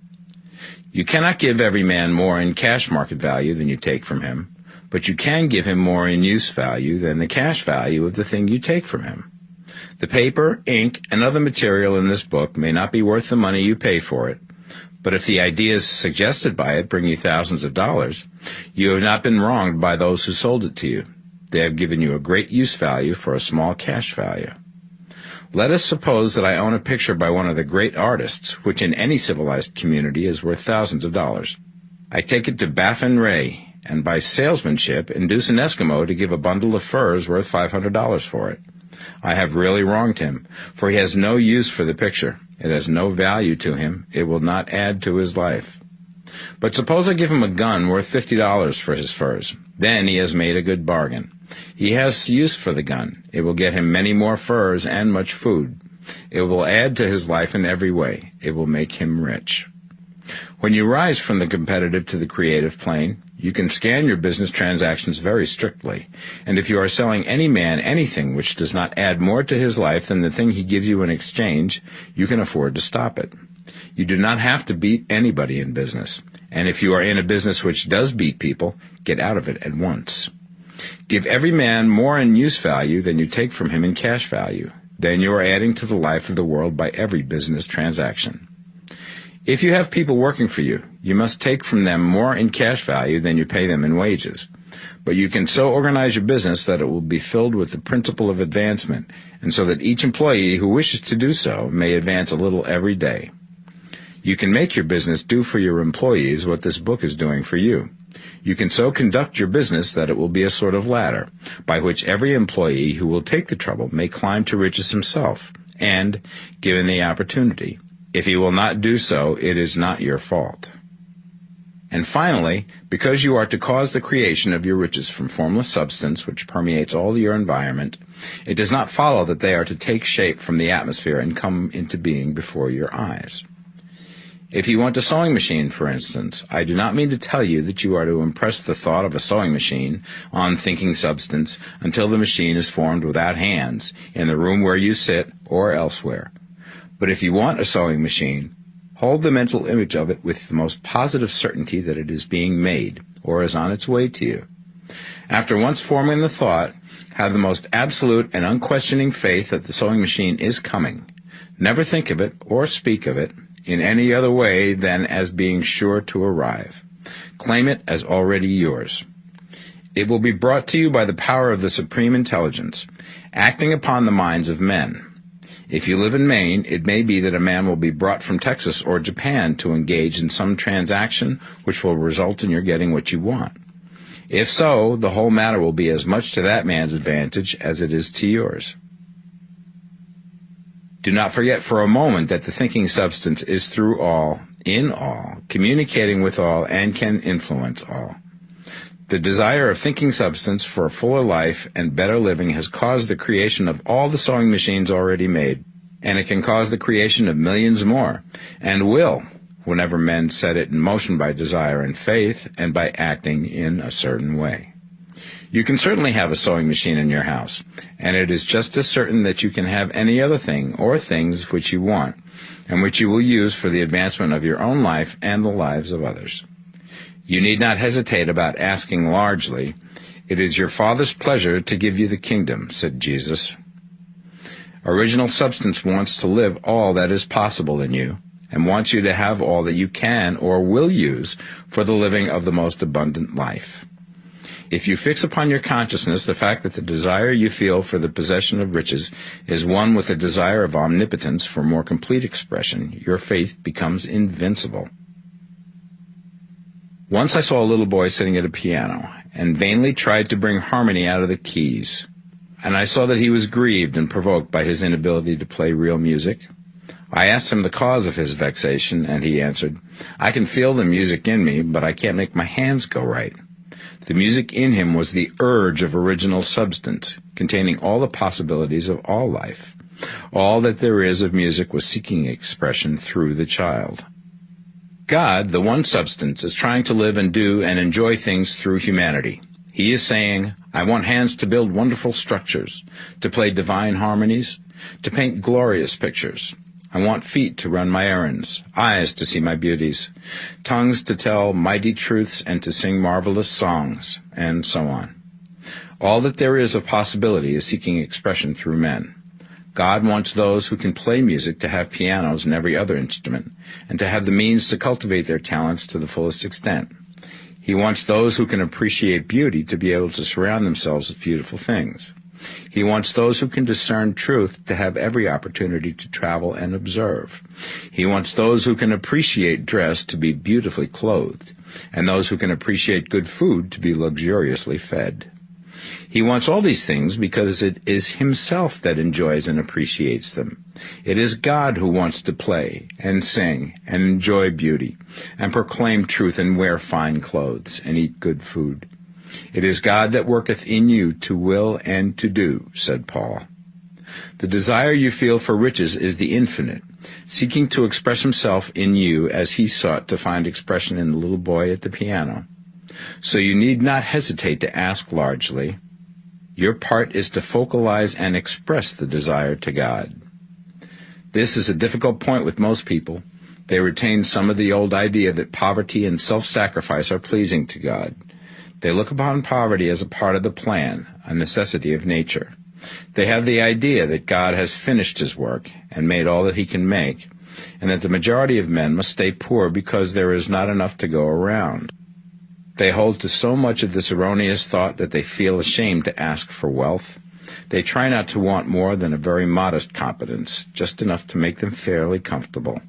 You cannot give every man more in cash market value than you take from him, but you can give him more in use value than the cash value of the thing you take from him. The paper, ink, and other material in this book may not be worth the money you pay for it, but if the ideas suggested by it bring you thousands of dollars, you have not been wronged by those who sold it to you. They have given you a great use value for a small cash value. Let us suppose that I own a picture by one of the great artists, which in any civilized community is worth thousands of dollars. I take it to Baffin Ray, and by salesmanship induce an Eskimo to give a bundle of furs worth $500 for it. I have really wronged him, for he has no use for the picture. It has no value to him. It will not add to his life. But suppose I give him a gun worth $50 for his furs. Then he has made a good bargain. He has use for the gun. It will get him many more furs and much food. It will add to his life in every way. It will make him rich. When you rise from the competitive to the creative plane, you can scan your business transactions very strictly, and if you are selling any man anything which does not add more to his life than the thing he gives you in exchange, you can afford to stop it. You do not have to beat anybody in business, and if you are in a business which does beat people, get out of it at once. Give every man more in use value than you take from him in cash value. Then you are adding to the life of the world by every business transaction. If you have people working for you, you must take from them more in cash value than you pay them in wages. But you can so organize your business that it will be filled with the principle of advancement, and so that each employee who wishes to do so may advance a little every day. You can make your business do for your employees what this book is doing for you. You can so conduct your business that it will be a sort of ladder, by which every employee who will take the trouble may climb to riches himself, and, given the opportunity, if he will not do so, it is not your fault. And finally, because you are to cause the creation of your riches from formless substance which permeates all your environment, it does not follow that they are to take shape from the atmosphere and come into being before your eyes. If you want a sewing machine, for instance, I do not mean to tell you that you are to impress the thought of a sewing machine on thinking substance until the machine is formed without hands, in the room where you sit or elsewhere. But if you want a sewing machine, hold the mental image of it with the most positive certainty that it is being made, or is on its way to you. After once forming the thought, have the most absolute and unquestioning faith that the sewing machine is coming. Never think of it, or speak of it, in any other way than as being sure to arrive. Claim it as already yours. It will be brought to you by the power of the Supreme Intelligence, acting upon the minds of men. If you live in Maine, it may be that a man will be brought from Texas or Japan to engage in some transaction which will result in your getting what you want. If so, the whole matter will be as much to that man's advantage as it is to yours. Do not forget for a moment that the thinking substance is through all, in all, communicating with all, and can influence all. The desire of thinking substance for a fuller life and better living has caused the creation of all the sewing machines already made, and it can cause the creation of millions more, and will, whenever men set it in motion by desire and faith, and by acting in a certain way. You can certainly have a sewing machine in your house, and it is just as certain that you can have any other thing or things which you want, and which you will use for the advancement of your own life and the lives of others. You need not hesitate about asking largely. It is your Father's pleasure to give you the kingdom, said Jesus. Original substance wants to live all that is possible in you, and wants you to have all that you can or will use for the living of the most abundant life. If you fix upon your consciousness the fact that the desire you feel for the possession of riches is one with a desire of omnipotence for more complete expression, your faith becomes invincible. Once I saw a little boy sitting at a piano, and vainly tried to bring harmony out of the keys, and I saw that he was grieved and provoked by his inability to play real music. I asked him the cause of his vexation, and he answered, "I can feel the music in me, but I can't make my hands go right." The music in him was the urge of original substance, containing all the possibilities of all life. All that there is of music was seeking expression through the child. God, the one substance, is trying to live and do and enjoy things through humanity. He is saying, I want hands to build wonderful structures, to play divine harmonies, to paint glorious pictures. I want feet to run my errands, eyes to see my beauties, tongues to tell mighty truths and to sing marvelous songs, and so on. All that there is of possibility is seeking expression through men. God wants those who can play music to have pianos and every other instrument, and to have the means to cultivate their talents to the fullest extent. He wants those who can appreciate beauty to be able to surround themselves with beautiful things. He wants those who can discern truth to have every opportunity to travel and observe. He wants those who can appreciate dress to be beautifully clothed, and those who can appreciate good food to be luxuriously fed. He wants all these things because it is himself that enjoys and appreciates them. It is God who wants to play and sing and enjoy beauty and proclaim truth and wear fine clothes and eat good food. It is God that worketh in you to will and to do, said Paul. The desire you feel for riches is the infinite, seeking to express himself in you as he sought to find expression in the little boy at the piano. So you need not hesitate to ask largely. Your part is to focalize and express the desire to God. This is a difficult point with most people. They retain some of the old idea that poverty and self-sacrifice are pleasing to God. They look upon poverty as a part of the plan, a necessity of nature. They have the idea that God has finished his work and made all that he can make, and that the majority of men must stay poor because there is not enough to go around. They hold to so much of this erroneous thought that they feel ashamed to ask for wealth. They try not to want more than a very modest competence, just enough to make them fairly comfortable.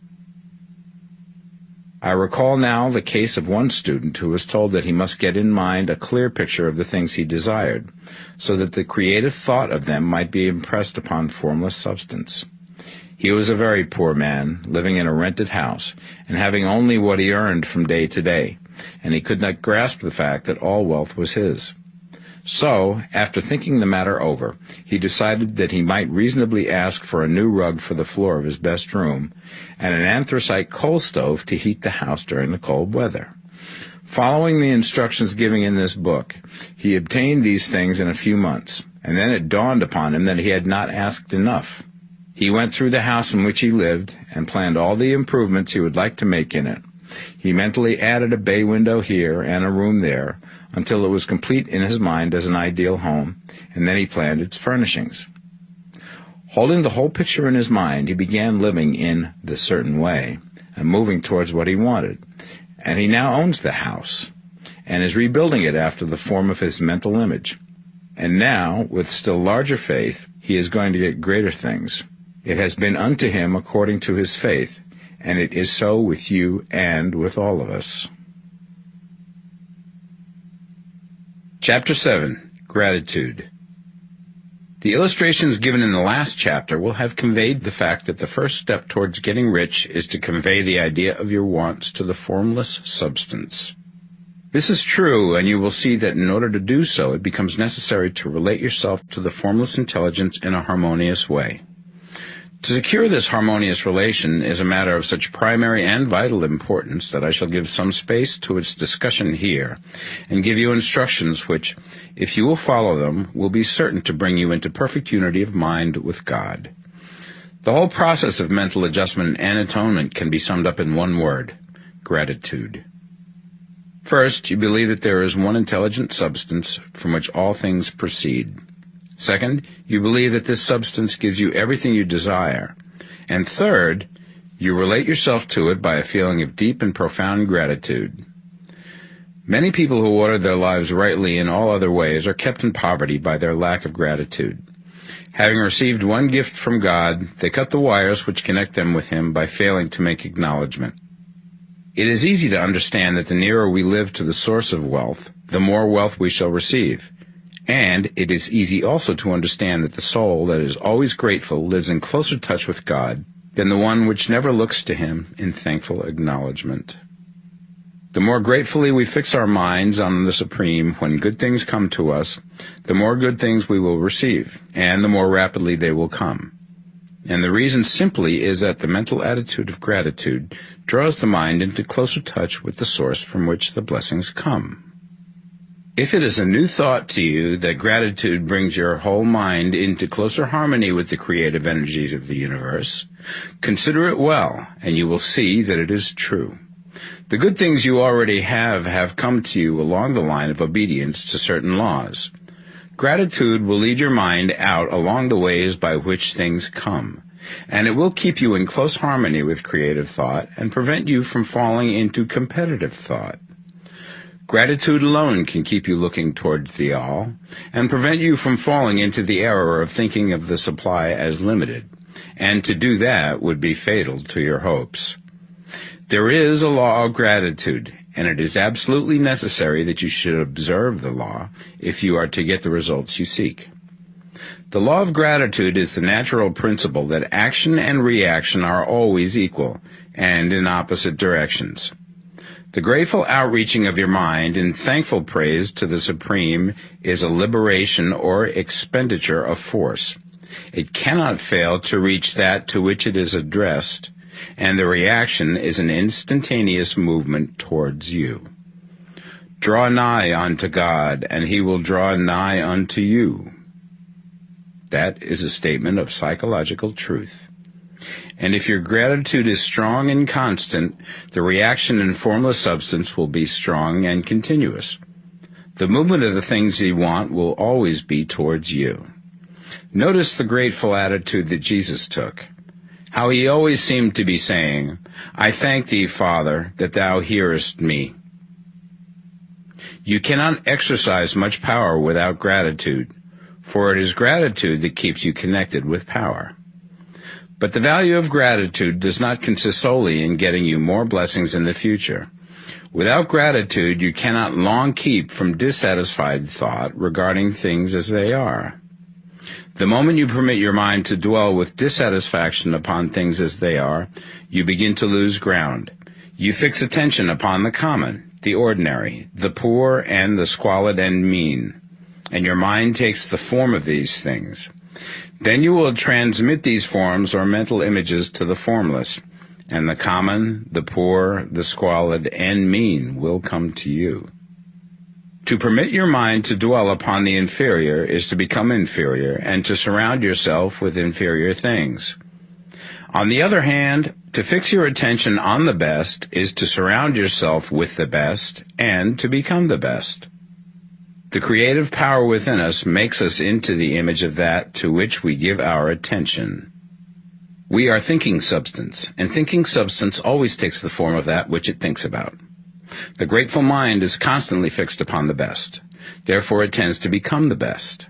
I recall now the case of one student who was told that he must get in mind a clear picture of the things he desired, so that the creative thought of them might be impressed upon formless substance. He was a very poor man, living in a rented house, and having only what he earned from day to day, and he could not grasp the fact that all wealth was his. So, after thinking the matter over, he decided that he might reasonably ask for a new rug for the floor of his best room, and an anthracite coal stove to heat the house during the cold weather. Following the instructions given in this book, he obtained these things in a few months, and then it dawned upon him that he had not asked enough. He went through the house in which he lived and planned all the improvements he would like to make in it. He mentally added a bay window here and a room there until it was complete in his mind as an ideal home, and then he planned its furnishings. Holding the whole picture in his mind, he began living in the certain way and moving towards what he wanted. And he now owns the house and is rebuilding it after the form of his mental image. And now, with still larger faith, he is going to get greater things. It has been unto him according to his faith, and it is so with you and with all of us. Chapter 7. Gratitude. The illustrations given in the last chapter will have conveyed the fact that the first step towards getting rich is to convey the idea of your wants to the formless substance. This is true, and you will see that in order to do so, it becomes necessary to relate yourself to the formless intelligence in a harmonious way. To secure this harmonious relation is a matter of such primary and vital importance that I shall give some space to its discussion here, and give you instructions which, if you will follow them, will be certain to bring you into perfect unity of mind with God. The whole process of mental adjustment and atonement can be summed up in one word: gratitude. First, you believe that there is one intelligent substance from which all things proceed. Second, you believe that this substance gives you everything you desire. And third, you relate yourself to it by a feeling of deep and profound gratitude. Many people who order their lives rightly in all other ways are kept in poverty by their lack of gratitude. Having received one gift from God, they cut the wires which connect them with Him by failing to make acknowledgement. It is easy to understand that the nearer we live to the source of wealth, the more wealth we shall receive. And it is easy also to understand that the soul that is always grateful lives in closer touch with God than the one which never looks to Him in thankful acknowledgement. The more gratefully we fix our minds on the Supreme when good things come to us, the more good things we will receive, and the more rapidly they will come. And the reason simply is that the mental attitude of gratitude draws the mind into closer touch with the source from which the blessings come. If it is a new thought to you that gratitude brings your whole mind into closer harmony with the creative energies of the universe, consider it well, and you will see that it is true. The good things you already have come to you along the line of obedience to certain laws. Gratitude will lead your mind out along the ways by which things come, and it will keep you in close harmony with creative thought and prevent you from falling into competitive thought. Gratitude alone can keep you looking towards the all and prevent you from falling into the error of thinking of the supply as limited, and to do that would be fatal to your hopes. There is a law of gratitude, and it is absolutely necessary that you should observe the law if you are to get the results you seek. The law of gratitude is the natural principle that action and reaction are always equal and in opposite directions. The grateful outreaching of your mind in thankful praise to the Supreme is a liberation or expenditure of force. It cannot fail to reach that to which it is addressed, and the reaction is an instantaneous movement towards you. Draw nigh unto God, and he will draw nigh unto you. That is a statement of psychological truth. And if your gratitude is strong and constant, the reaction in formless substance will be strong and continuous. The movement of the things you want will always be towards you. Notice the grateful attitude that Jesus took. How he always seemed to be saying, I thank thee, Father, that thou hearest me. You cannot exercise much power without gratitude, for it is gratitude that keeps you connected with power. But the value of gratitude does not consist solely in getting you more blessings in the future. Without gratitude, you cannot long keep from dissatisfied thought regarding things as they are. The moment you permit your mind to dwell with dissatisfaction upon things as they are, you begin to lose ground. You fix attention upon the common, the ordinary, the poor, and the squalid and mean, and your mind takes the form of these things. Then you will transmit these forms or mental images to the formless, and the common, the poor, the squalid, and mean will come to you. To permit your mind to dwell upon the inferior is to become inferior and to surround yourself with inferior things. On the other hand, to fix your attention on the best is to surround yourself with the best and to become the best. The creative power within us makes us into the image of that to which we give our attention. We are thinking substance, and thinking substance always takes the form of that which it thinks about. The grateful mind is constantly fixed upon the best. Therefore it tends to become the best.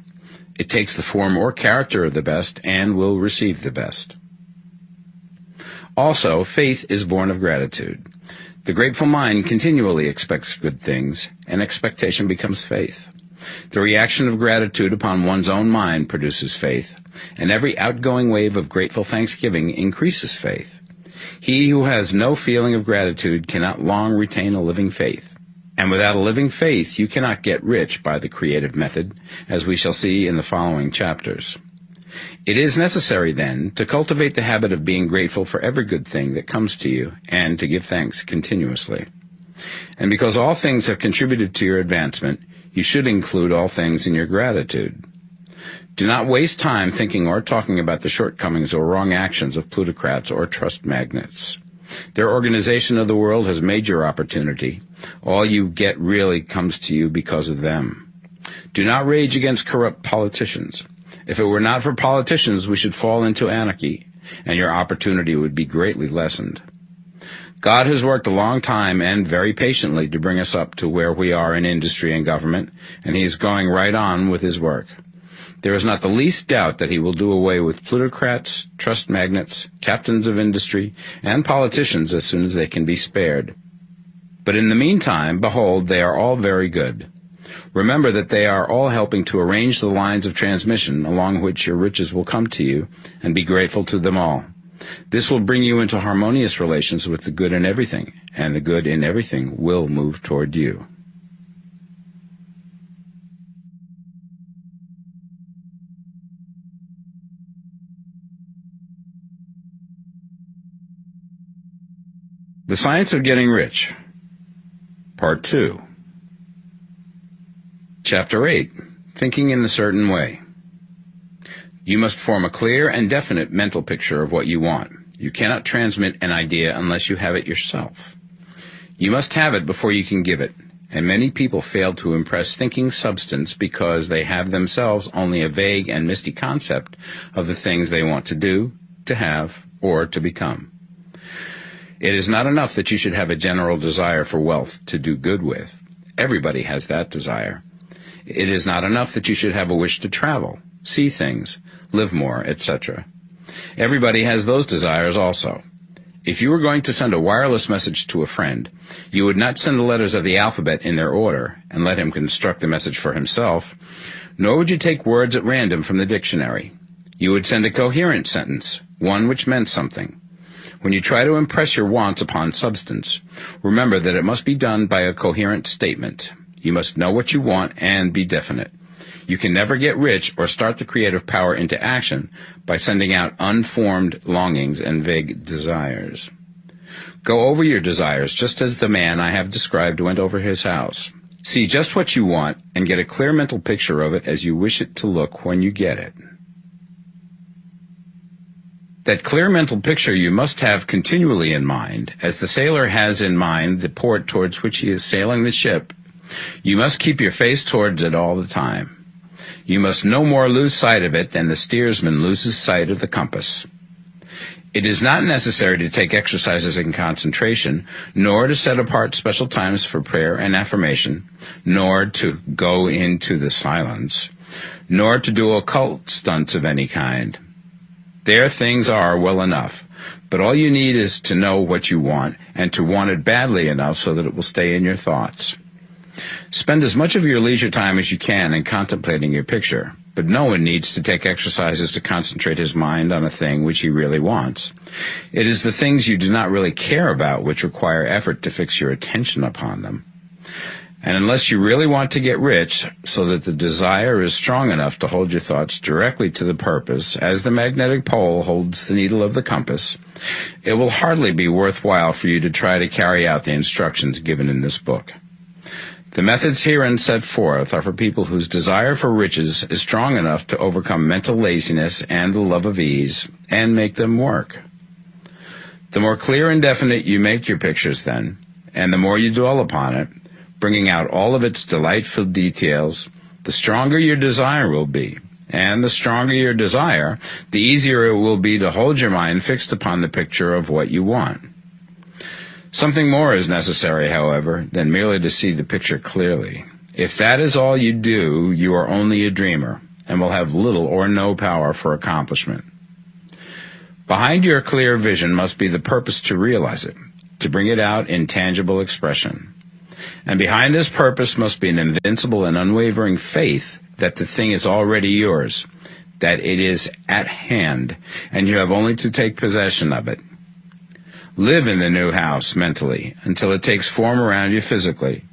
It takes the form or character of the best and will receive the best. Also, faith is born of gratitude. The grateful mind continually expects good things, and expectation becomes faith. The reaction of gratitude upon one's own mind produces faith, and every outgoing wave of grateful thanksgiving increases faith. He who has no feeling of gratitude cannot long retain a living faith, and without a living faith you cannot get rich by the creative method, as we shall see in the following chapters. It is necessary, then, to cultivate the habit of being grateful for every good thing that comes to you, and to give thanks continuously. And because all things have contributed to your advancement, you should include all things in your gratitude. Do not waste time thinking or talking about the shortcomings or wrong actions of plutocrats or trust magnates. Their organization of the world has made your opportunity. All you get really comes to you because of them. Do not rage against corrupt politicians. If it were not for politicians, we should fall into anarchy, and your opportunity would be greatly lessened. God has worked a long time and very patiently to bring us up to where we are in industry and government, and he is going right on with his work. There is not the least doubt that he will do away with plutocrats, trust magnates, captains of industry, and politicians as soon as they can be spared. But in the meantime, behold, they are all very good. Remember that they are all helping to arrange the lines of transmission along which your riches will come to you, and be grateful to them all. This will bring you into harmonious relations with the good in everything, and the good in everything will move toward you. The Science of Getting Rich, Part 2. Chapter 8. Thinking in the Certain Way. You must form a clear and definite mental picture of what you want. You cannot transmit an idea unless you have it yourself. You must have it before you can give it, and many people fail to impress thinking substance because they have themselves only a vague and misty concept of the things they want to do, to have, or to become. It is not enough that you should have a general desire for wealth to do good with. Everybody has that desire. It is not enough that you should have a wish to travel, see things, live more, etc. Everybody has those desires also. If you were going to send a wireless message to a friend, you would not send the letters of the alphabet in their order and let him construct the message for himself, nor would you take words at random from the dictionary. You would send a coherent sentence, one which meant something. When you try to impress your wants upon substance, remember that it must be done by a coherent statement. You must know what you want and be definite. You can never get rich or start the creative power into action by sending out unformed longings and vague desires. Go over your desires just as the man I have described went over his house. See just what you want and get a clear mental picture of it as you wish it to look when you get it. That clear mental picture you must have continually in mind, as the sailor has in mind the port towards which he is sailing the ship. You must keep your face towards it all the time. You must no more lose sight of it than the steersman loses sight of the compass. It is not necessary to take exercises in concentration, nor to set apart special times for prayer and affirmation, nor to go into the silence, nor to do occult stunts of any kind. There things are well enough, but all you need is to know what you want, and to want it badly enough so that it will stay in your thoughts. Spend as much of your leisure time as you can in contemplating your picture, but no one needs to take exercises to concentrate his mind on a thing which he really wants. It is the things you do not really care about which require effort to fix your attention upon them. And unless you really want to get rich, so that the desire is strong enough to hold your thoughts directly to the purpose, as the magnetic pole holds the needle of the compass, it will hardly be worthwhile for you to try to carry out the instructions given in this book. The methods herein set forth are for people whose desire for riches is strong enough to overcome mental laziness and the love of ease, and make them work. The more clear and definite you make your pictures then, and the more you dwell upon it, bringing out all of its delightful details, the stronger your desire will be. And the stronger your desire, the easier it will be to hold your mind fixed upon the picture of what you want. Something more is necessary, however, than merely to see the picture clearly. If that is all you do, you are only a dreamer, and will have little or no power for accomplishment. Behind your clear vision must be the purpose to realize it, to bring it out in tangible expression. And behind this purpose must be an invincible and unwavering faith that the thing is already yours, that it is at hand, and you have only to take possession of it. Live in the new house mentally until it takes form around you physically.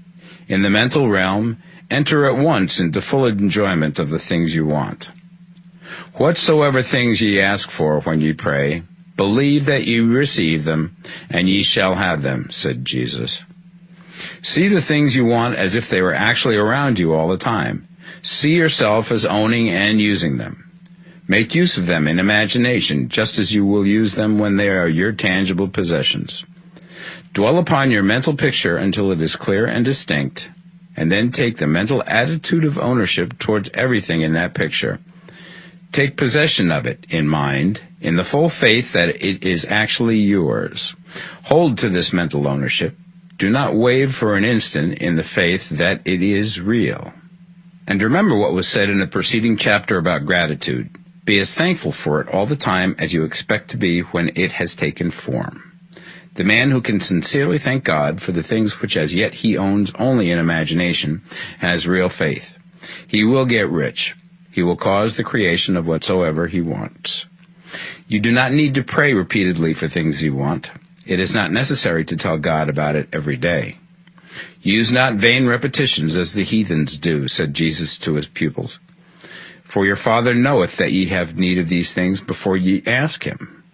In the mental realm, enter at once into full enjoyment of the things you want. Whatsoever things ye ask for when ye pray, believe that ye receive them, and ye shall have them, said Jesus. See the things you want as if they were actually around you all the time. See yourself as owning and using them. Make use of them in imagination, just as you will use them when they are your tangible possessions. Dwell upon your mental picture until it is clear and distinct, and then take the mental attitude of ownership towards everything in that picture. Take possession of it in mind, in the full faith that it is actually yours. Hold to this mental ownership. Do not waver for an instant in the faith that it is real. And remember what was said in the preceding chapter about gratitude. Be as thankful for it all the time as you expect to be when it has taken form. The man who can sincerely thank God for the things which as yet he owns only in imagination has real faith. He will get rich. He will cause the creation of whatsoever he wants. You do not need to pray repeatedly for things you want. It is not necessary to tell God about it every day. Use not vain repetitions as the heathens do, said Jesus to his pupils. For your Father knoweth that ye have need of these things before ye ask him.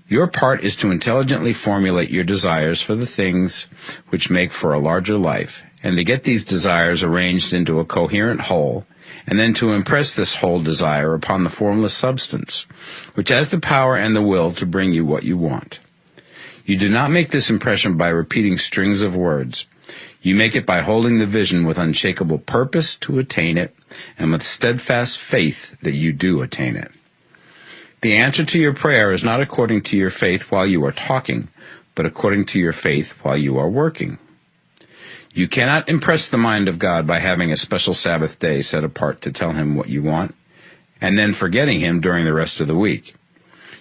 Your part is to intelligently formulate your desires for the things which make for a larger life, and to get these desires arranged into a coherent whole, and then to impress this whole desire upon the formless substance, which has the power and the will to bring you what you want. You do not make this impression by repeating strings of words. You make it by holding the vision with unshakable purpose to attain it, and with steadfast faith that you do attain it. The answer to your prayer is not according to your faith while you are talking, but according to your faith while you are working. You cannot impress the mind of God by having a special Sabbath day set apart to tell him what you want, and then forgetting him during the rest of the week.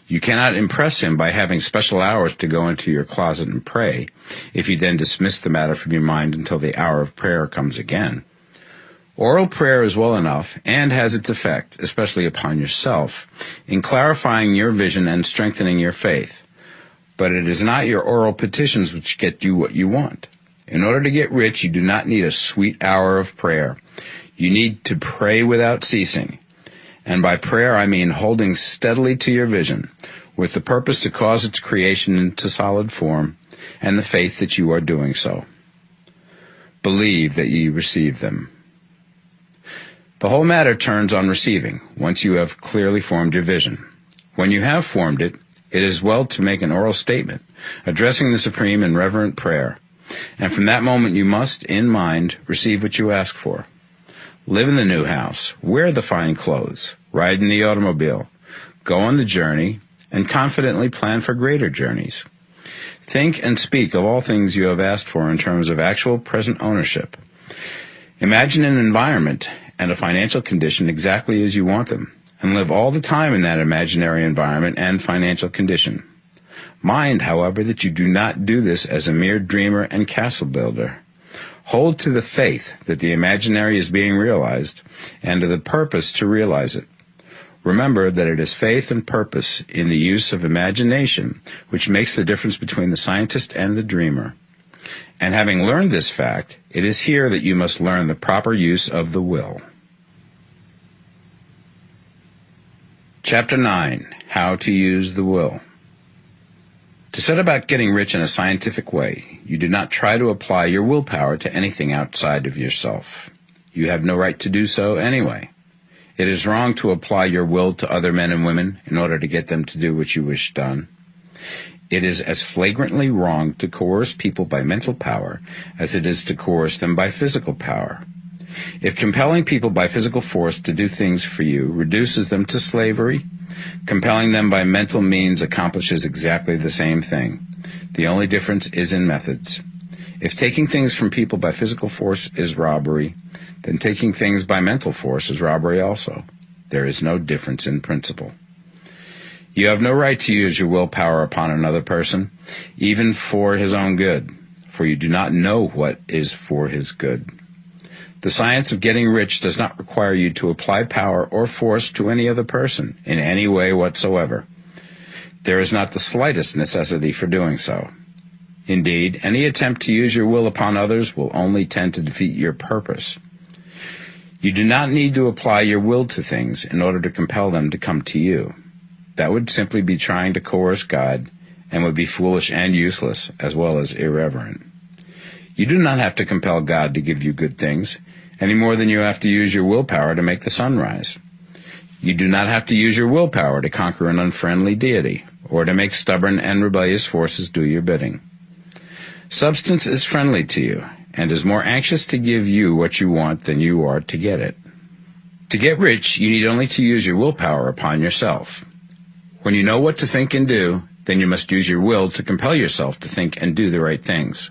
You cannot impress him by having special hours to go into your closet and pray, if you then dismiss the matter from your mind until the hour of prayer comes again. Oral prayer is well enough, and has its effect, especially upon yourself, in clarifying your vision and strengthening your faith. But it is not your oral petitions which get you what you want. In order to get rich, you do not need a sweet hour of prayer. You need to pray without ceasing. And by prayer I mean holding steadily to your vision, with the purpose to cause its creation into solid form, and the faith that you are doing so. Believe that ye receive them. The whole matter turns on receiving, once you have clearly formed your vision. When you have formed it, it is well to make an oral statement, addressing the Supreme in reverent prayer, and from that moment you must, in mind, receive what you ask for. Live in the new house, wear the fine clothes, ride in the automobile, go on the journey, and confidently plan for greater journeys. Think and speak of all things you have asked for in terms of actual present ownership. Imagine an environment and a financial condition exactly as you want them, and live all the time in that imaginary environment and financial condition. Mind, however, that you do not do this as a mere dreamer and castle builder. Hold to the faith that the imaginary is being realized, and to the purpose to realize it. Remember that it is faith and purpose in the use of imagination which makes the difference between the scientist and the dreamer. And having learned this fact, it is here that you must learn the proper use of the will. Chapter 9. How to use the will. To set about getting rich in a scientific way, you do not try to apply your willpower to anything outside of yourself. You have no right to do so anyway. It is wrong to apply your will to other men and women in order to get them to do what you wish done. It is as flagrantly wrong to coerce people by mental power as it is to coerce them by physical power. If compelling people by physical force to do things for you reduces them to slavery, compelling them by mental means accomplishes exactly the same thing. The only difference is in methods. If taking things from people by physical force is robbery, then taking things by mental force is robbery also. There is no difference in principle. You have no right to use your willpower upon another person, even for his own good, for you do not know what is for his good. The science of getting rich does not require you to apply power or force to any other person in any way whatsoever. There is not the slightest necessity for doing so. Indeed, any attempt to use your will upon others will only tend to defeat your purpose. You do not need to apply your will to things in order to compel them to come to you. That would simply be trying to coerce God, and would be foolish and useless, as well as irreverent. You do not have to compel God to give you good things, any more than you have to use your willpower to make the sun rise. You do not have to use your willpower to conquer an unfriendly deity, or to make stubborn and rebellious forces do your bidding. Substance is friendly to you, and is more anxious to give you what you want than you are to get it. To get rich, you need only to use your willpower upon yourself. When you know what to think and do, then you must use your will to compel yourself to think and do the right things.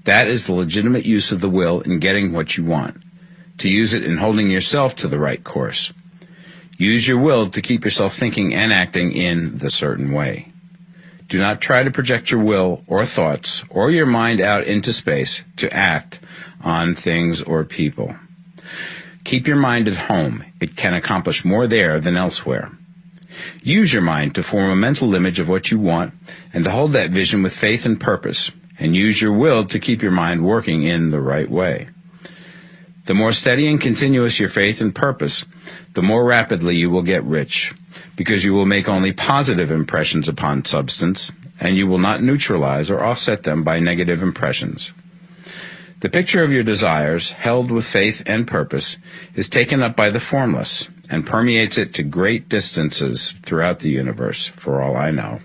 That is the legitimate use of the will in getting what you want, to use it in holding yourself to the right course. Use your will to keep yourself thinking and acting in the certain way. Do not try to project your will or thoughts or your mind out into space to act on things or people. Keep your mind at home. It can accomplish more there than elsewhere. Use your mind to form a mental image of what you want and to hold that vision with faith and purpose, and use your will to keep your mind working in the right way. The more steady and continuous your faith and purpose, the more rapidly you will get rich, because you will make only positive impressions upon substance, and you will not neutralize or offset them by negative impressions. The picture of your desires, held with faith and purpose, is taken up by the formless and permeates it to great distances throughout the universe, for all I know.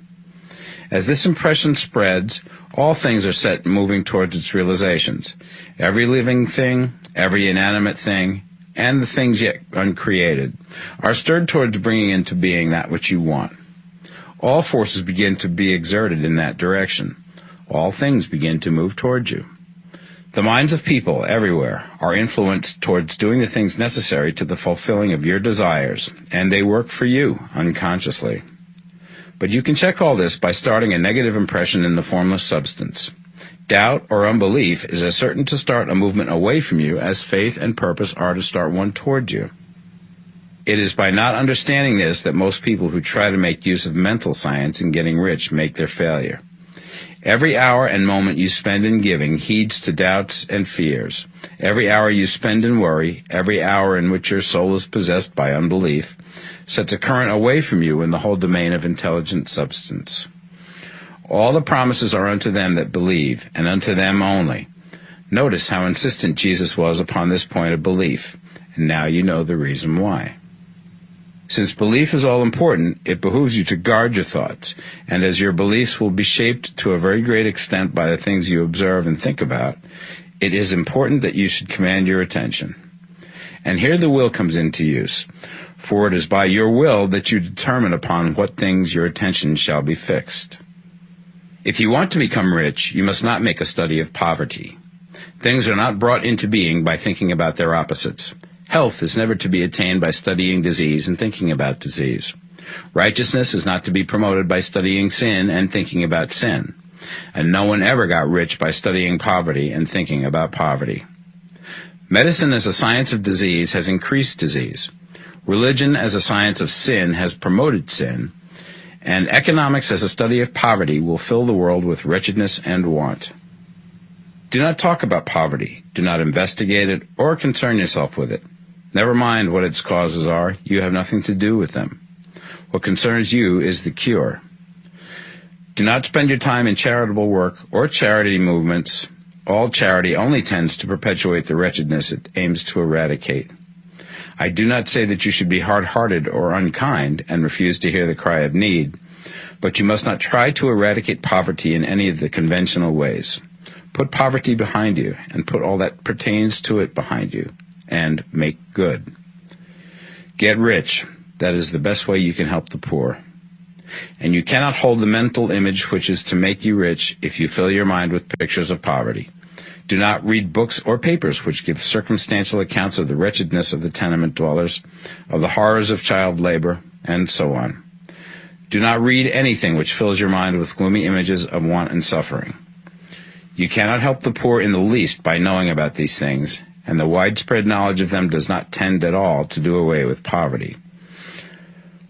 As this impression spreads, all things are set moving towards its realizations. Every living thing, every inanimate thing, and the things yet uncreated are stirred towards bringing into being that which you want. All forces begin to be exerted in that direction. All things begin to move towards you. The minds of people everywhere are influenced towards doing the things necessary to the fulfilling of your desires, and they work for you unconsciously. But you can check all this by starting a negative impression in the formless substance. Doubt or unbelief is as certain to start a movement away from you as faith and purpose are to start one toward you. It is by not understanding this that most people who try to make use of mental science in getting rich make their failure. Every hour and moment you spend in giving heeds to doubts and fears. Every hour you spend in worry, every hour in which your soul is possessed by unbelief, sets a current away from you in the whole domain of intelligent substance. All the promises are unto them that believe, and unto them only. Notice how insistent Jesus was upon this point of belief, and now you know the reason why. Since belief is all important, it behooves you to guard your thoughts, and as your beliefs will be shaped to a very great extent by the things you observe and think about, it is important that you should command your attention. And here the will comes into use, for it is by your will that you determine upon what things your attention shall be fixed. If you want to become rich, you must not make a study of poverty. Things are not brought into being by thinking about their opposites. Health is never to be attained by studying disease and thinking about disease. Righteousness is not to be promoted by studying sin and thinking about sin. And no one ever got rich by studying poverty and thinking about poverty. Medicine as a science of disease has increased disease. Religion as a science of sin has promoted sin. And economics as a study of poverty will fill the world with wretchedness and want. Do not talk about poverty. Do not investigate it or concern yourself with it. Never mind what its causes are. You have nothing to do with them. What concerns you is the cure. Do not spend your time in charitable work or charity movements. All charity only tends to perpetuate the wretchedness it aims to eradicate. I do not say that you should be hard-hearted or unkind and refuse to hear the cry of need, but you must not try to eradicate poverty in any of the conventional ways. Put poverty behind you, and put all that pertains to it behind you, and make good. Get rich. That is the best way you can help the poor. And you cannot hold the mental image which is to make you rich if you fill your mind with pictures of poverty. Do not read books or papers which give circumstantial accounts of the wretchedness of the tenement dwellers, of the horrors of child labor, and so on. Do not read anything which fills your mind with gloomy images of want and suffering. You cannot help the poor in the least by knowing about these things, and the widespread knowledge of them does not tend at all to do away with poverty.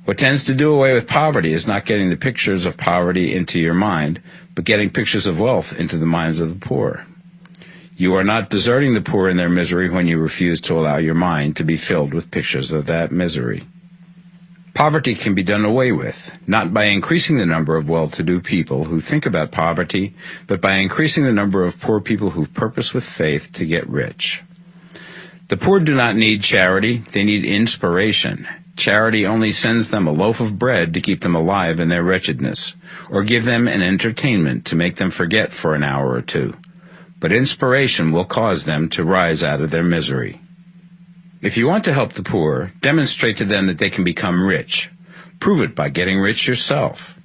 What tends to do away with poverty is not getting the pictures of poverty into your mind, but getting pictures of wealth into the minds of the poor. You are not deserting the poor in their misery when you refuse to allow your mind to be filled with pictures of that misery. Poverty can be done away with, not by increasing the number of well-to-do people who think about poverty, but by increasing the number of poor people who purpose with faith to get rich. The poor do not need charity, they need inspiration. Charity only sends them a loaf of bread to keep them alive in their wretchedness, or give them an entertainment to make them forget for an hour or two. But inspiration will cause them to rise out of their misery. If you want to help the poor, demonstrate to them that they can become rich. Prove it by getting rich yourself.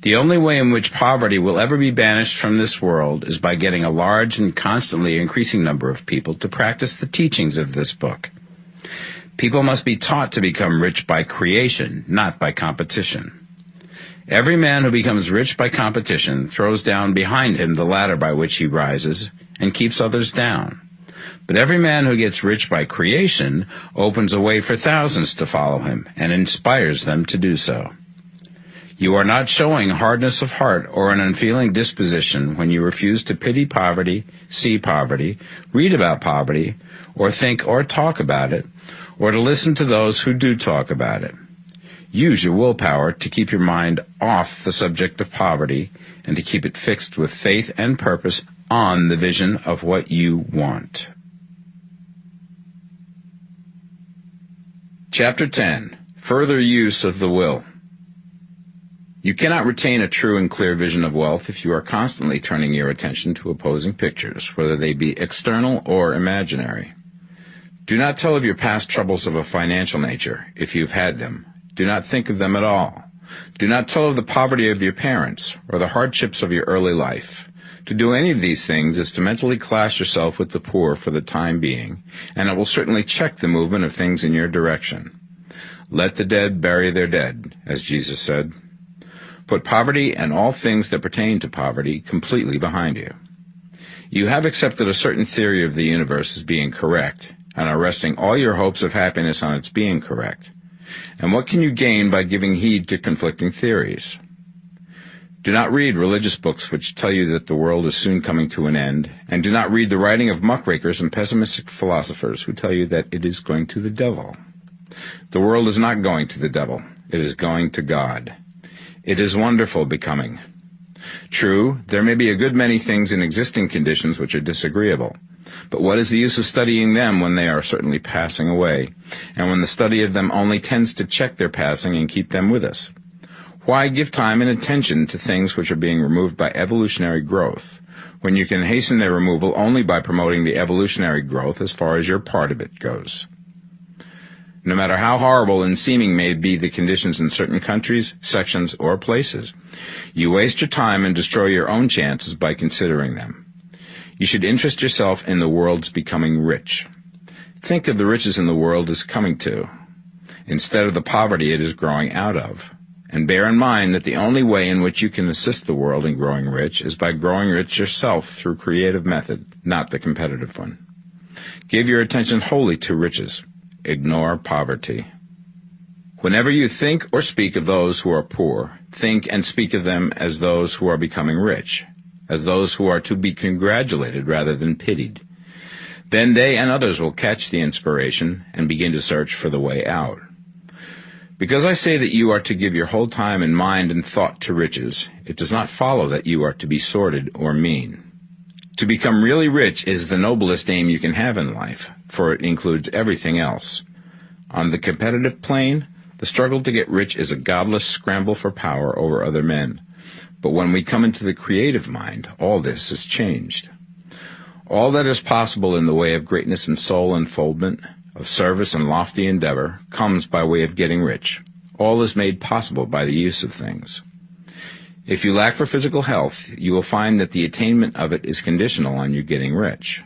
The only way in which poverty will ever be banished from this world is by getting a large and constantly increasing number of people to practice the teachings of this book. People must be taught to become rich by creation, not by competition. Every man who becomes rich by competition throws down behind him the ladder by which he rises and keeps others down. But every man who gets rich by creation opens a way for thousands to follow him and inspires them to do so. You are not showing hardness of heart or an unfeeling disposition when you refuse to pity poverty, see poverty, read about poverty, or think or talk about it, or to listen to those who do talk about it. Use your willpower to keep your mind off the subject of poverty and to keep it fixed with faith and purpose on the vision of what you want. Chapter 10. Further Use of the Will. You cannot retain a true and clear vision of wealth if you are constantly turning your attention to opposing pictures, whether they be external or imaginary. Do not tell of your past troubles of a financial nature, if you've had them. Do not think of them at all. Do not tell of the poverty of your parents or the hardships of your early life. To do any of these things is to mentally class yourself with the poor for the time being, and it will certainly check the movement of things in your direction. Let the dead bury their dead, as Jesus said. Put poverty and all things that pertain to poverty completely behind you. You have accepted a certain theory of the universe as being correct, and are resting all your hopes of happiness on its being correct. And what can you gain by giving heed to conflicting theories? Do not read religious books which tell you that the world is soon coming to an end, and do not read the writing of muckrakers and pessimistic philosophers who tell you that it is going to the devil. The world is not going to the devil. It is going to God. It is wonderful becoming. True, there may be a good many things in existing conditions which are disagreeable, but what is the use of studying them when they are certainly passing away, and when the study of them only tends to check their passing and keep them with us? Why give time and attention to things which are being removed by evolutionary growth, when you can hasten their removal only by promoting the evolutionary growth as far as your part of it goes? No matter how horrible and seeming may be the conditions in certain countries, sections, or places, you waste your time and destroy your own chances by considering them. You should interest yourself in the world's becoming rich. Think of the riches in the world as coming to, instead of the poverty it is growing out of. And bear in mind that the only way in which you can assist the world in growing rich is by growing rich yourself through creative method, not the competitive one. Give your attention wholly to riches. Ignore poverty. Whenever you think or speak of those who are poor, think and speak of them as those who are becoming rich, as those who are to be congratulated rather than pitied. Then they and others will catch the inspiration and begin to search for the way out. Because I say that you are to give your whole time and mind and thought to riches, it does not follow that you are to be sordid or mean. To become really rich is the noblest aim you can have in life, for it includes everything else. On the competitive plane, the struggle to get rich is a godless scramble for power over other men. But when we come into the creative mind, all this is changed. All that is possible in the way of greatness and soul unfoldment, of service and lofty endeavor, comes by way of getting rich. All is made possible by the use of things. If you lack for physical health, you will find that the attainment of it is conditional on you getting rich.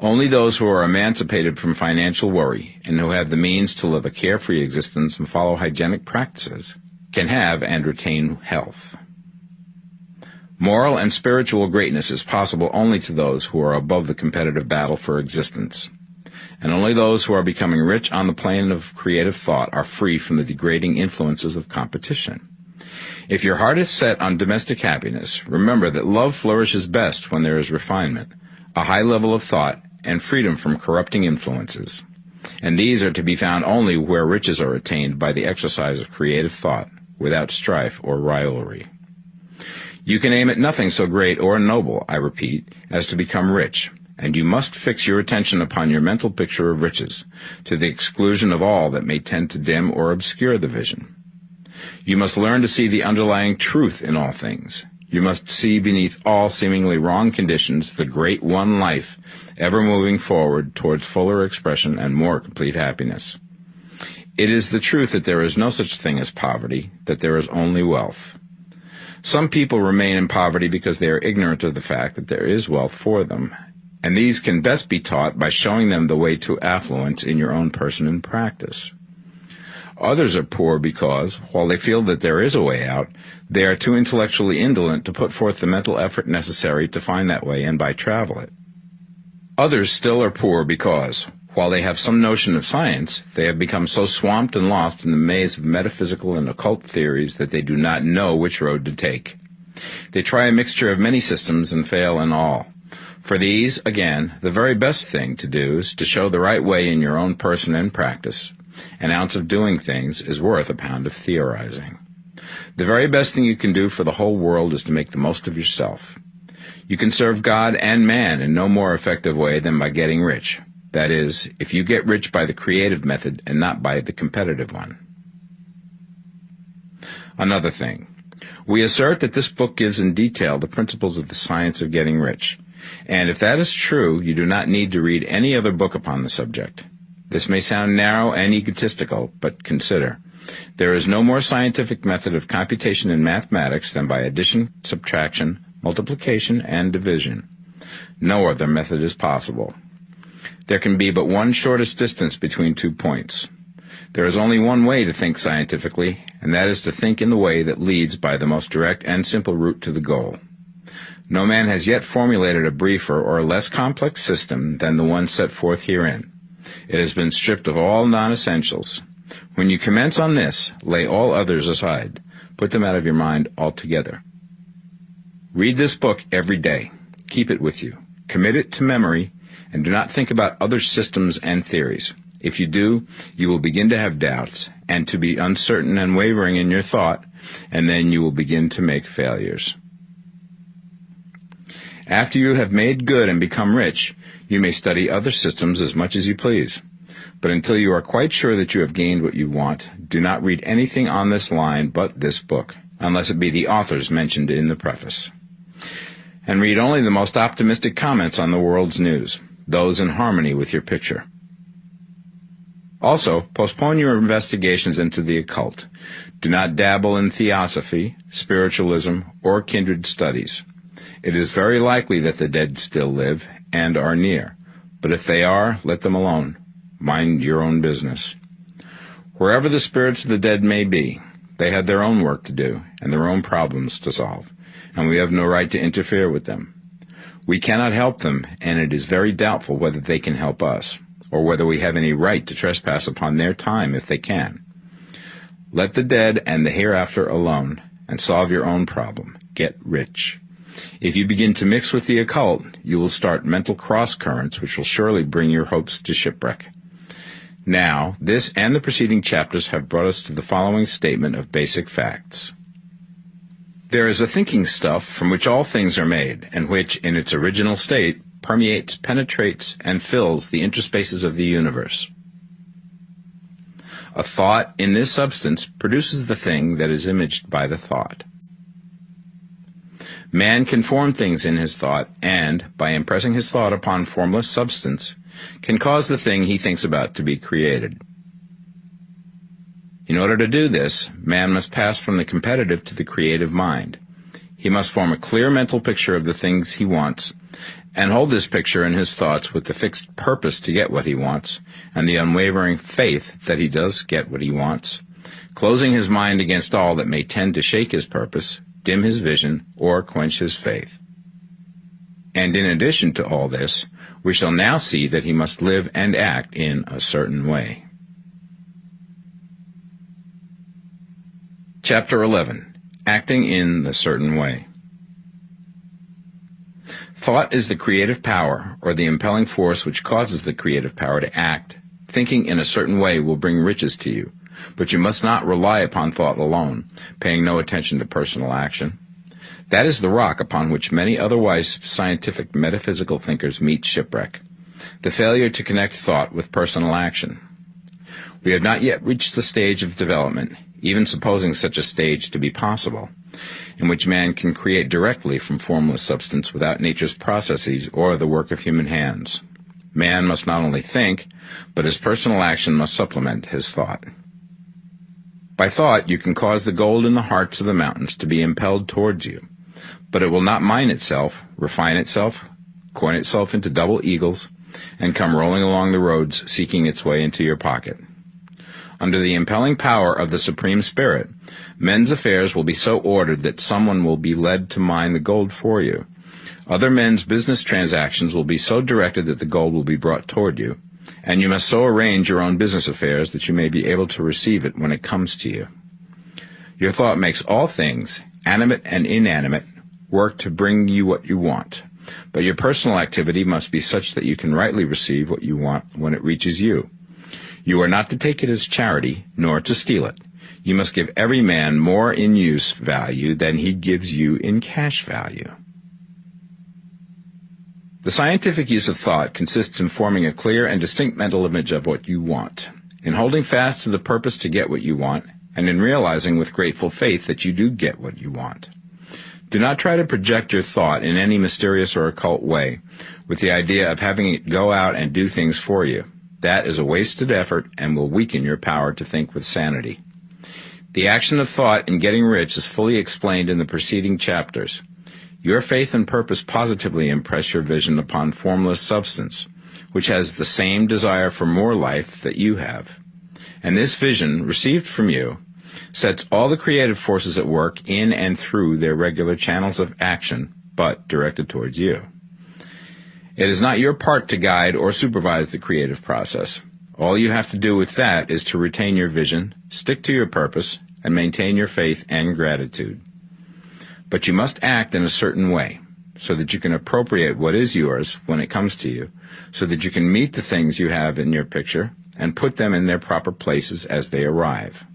Only those who are emancipated from financial worry and who have the means to live a carefree existence and follow hygienic practices can have and retain health. Moral and spiritual greatness is possible only to those who are above the competitive battle for existence. And only those who are becoming rich on the plane of creative thought are free from the degrading influences of competition. If your heart is set on domestic happiness, remember that love flourishes best when there is refinement, a high level of thought, and freedom from corrupting influences. And these are to be found only where riches are attained by the exercise of creative thought, without strife or rivalry. You can aim at nothing so great or noble, I repeat, as to become rich, and you must fix your attention upon your mental picture of riches, to the exclusion of all that may tend to dim or obscure the vision. You must learn to see the underlying truth in all things. You must see beneath all seemingly wrong conditions the great one life, ever moving forward towards fuller expression and more complete happiness. It is the truth that there is no such thing as poverty, that there is only wealth. Some people remain in poverty because they are ignorant of the fact that there is wealth for them, and these can best be taught by showing them the way to affluence in your own person and practice. Others are poor because, while they feel that there is a way out, they are too intellectually indolent to put forth the mental effort necessary to find that way and by travel it. Others still are poor because, while they have some notion of science, they have become so swamped and lost in the maze of metaphysical and occult theories that they do not know which road to take. They try a mixture of many systems and fail in all. For these, again, the very best thing to do is to show the right way in your own person and practice. An ounce of doing things is worth a pound of theorizing. The very best thing you can do for the whole world is to make the most of yourself. You can serve God and man in no more effective way than by getting rich. That is, if you get rich by the creative method and not by the competitive one. Another thing. We assert that this book gives in detail the principles of the science of getting rich. And if that is true, you do not need to read any other book upon the subject. This may sound narrow and egotistical, but consider. There is no more scientific method of computation in mathematics than by addition, subtraction, multiplication, and division. No other method is possible. There can be but one shortest distance between 2 points. There is only one way to think scientifically, and that is to think in the way that leads by the most direct and simple route to the goal. No man has yet formulated a briefer or less complex system than the one set forth herein. It has been stripped of all non-essentials. When you commence on this, lay all others aside. Put them out of your mind altogether. Read this book every day. Keep it with you. Commit it to memory, and do not think about other systems and theories. If you do, you will begin to have doubts, and to be uncertain and wavering in your thought, and then you will begin to make failures. After you have made good and become rich, you may study other systems as much as you please. But until you are quite sure that you have gained what you want, do not read anything on this line but this book, unless it be the authors mentioned in the preface. And read only the most optimistic comments on the world's news, those in harmony with your picture. Also, postpone your investigations into the occult. Do not dabble in theosophy, spiritualism, or kindred studies. It is very likely that the dead still live and are near, but if they are, let them alone. Mind your own business. Wherever the spirits of the dead may be, they have their own work to do and their own problems to solve, and we have no right to interfere with them. We cannot help them, and it is very doubtful whether they can help us, or whether we have any right to trespass upon their time if they can. Let the dead and the hereafter alone, and solve your own problem. Get rich. If you begin to mix with the occult, you will start mental cross-currents which will surely bring your hopes to shipwreck. Now, this and the preceding chapters have brought us to the following statement of basic facts. There is a thinking stuff from which all things are made, and which, in its original state, permeates, penetrates, and fills the interspaces of the universe. A thought in this substance produces the thing that is imaged by the thought. Man can form things in his thought, and, by impressing his thought upon formless substance, can cause the thing he thinks about to be created. In order to do this, man must pass from the competitive to the creative mind. He must form a clear mental picture of the things he wants, and hold this picture in his thoughts with the fixed purpose to get what he wants, and the unwavering faith that he does get what he wants, closing his mind against all that may tend to shake his purpose, dim his vision, or quench his faith. And in addition to all this, we shall now see that he must live and act in a certain way. Chapter 11. Acting in the Certain Way. Thought is the creative power, or the impelling force which causes the creative power to act. Thinking in a certain way will bring riches to you, but you must not rely upon thought alone, paying no attention to personal action. That is the rock upon which many otherwise scientific metaphysical thinkers meet shipwreck, the failure to connect thought with personal action. We have not yet reached the stage of development, even supposing such a stage to be possible, in which man can create directly from formless substance without nature's processes or the work of human hands. Man must not only think, but his personal action must supplement his thought. By thought, you can cause the gold in the hearts of the mountains to be impelled towards you, but it will not mine itself, refine itself, coin itself into double eagles, and come rolling along the roads seeking its way into your pocket. Under the impelling power of the Supreme Spirit, men's affairs will be so ordered that someone will be led to mine the gold for you. Other men's business transactions will be so directed that the gold will be brought toward you, and you must so arrange your own business affairs that you may be able to receive it when it comes to you. Your thought makes all things, animate and inanimate, work to bring you what you want, but your personal activity must be such that you can rightly receive what you want when it reaches you. You are not to take it as charity, nor to steal it. You must give every man more in use value than he gives you in cash value. The scientific use of thought consists in forming a clear and distinct mental image of what you want, in holding fast to the purpose to get what you want, and in realizing with grateful faith that you do get what you want. Do not try to project your thought in any mysterious or occult way with the idea of having it go out and do things for you. That is a wasted effort and will weaken your power to think with sanity. The action of thought in getting rich is fully explained in the preceding chapters. Your faith and purpose positively impress your vision upon formless substance, which has the same desire for more life that you have. And this vision, received from you, sets all the creative forces at work in and through their regular channels of action, but directed towards you. It is not your part to guide or supervise the creative process. All you have to do with that is to retain your vision, stick to your purpose, and maintain your faith and gratitude. But you must act in a certain way, so that you can appropriate what is yours when it comes to you, so that you can meet the things you have in your picture and put them in their proper places as they arrive.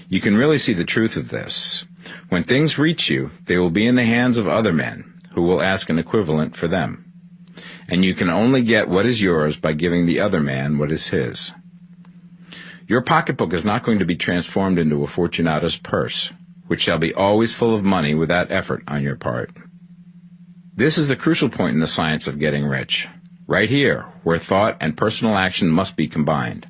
You can really see the truth of this. When things reach you, they will be in the hands of other men, who will ask an equivalent for them. And you can only get what is yours by giving the other man what is his. Your pocketbook is not going to be transformed into a Fortunata's purse, which shall be always full of money without effort on your part. This is the crucial point in the science of getting rich, right here, where thought and personal action must be combined.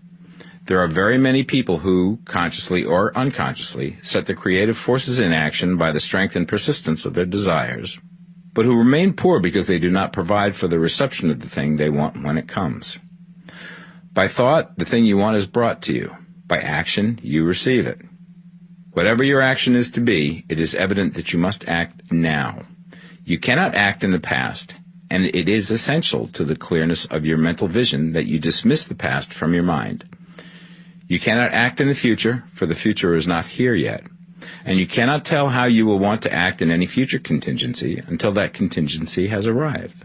There are very many people who, consciously or unconsciously, set the creative forces in action by the strength and persistence of their desires, but who remain poor because they do not provide for the reception of the thing they want when it comes. By thought, the thing you want is brought to you. By action, you receive it. Whatever your action is to be, it is evident that you must act now. You cannot act in the past, and it is essential to the clearness of your mental vision that you dismiss the past from your mind. You cannot act in the future, for the future is not here yet, and you cannot tell how you will want to act in any future contingency until that contingency has arrived.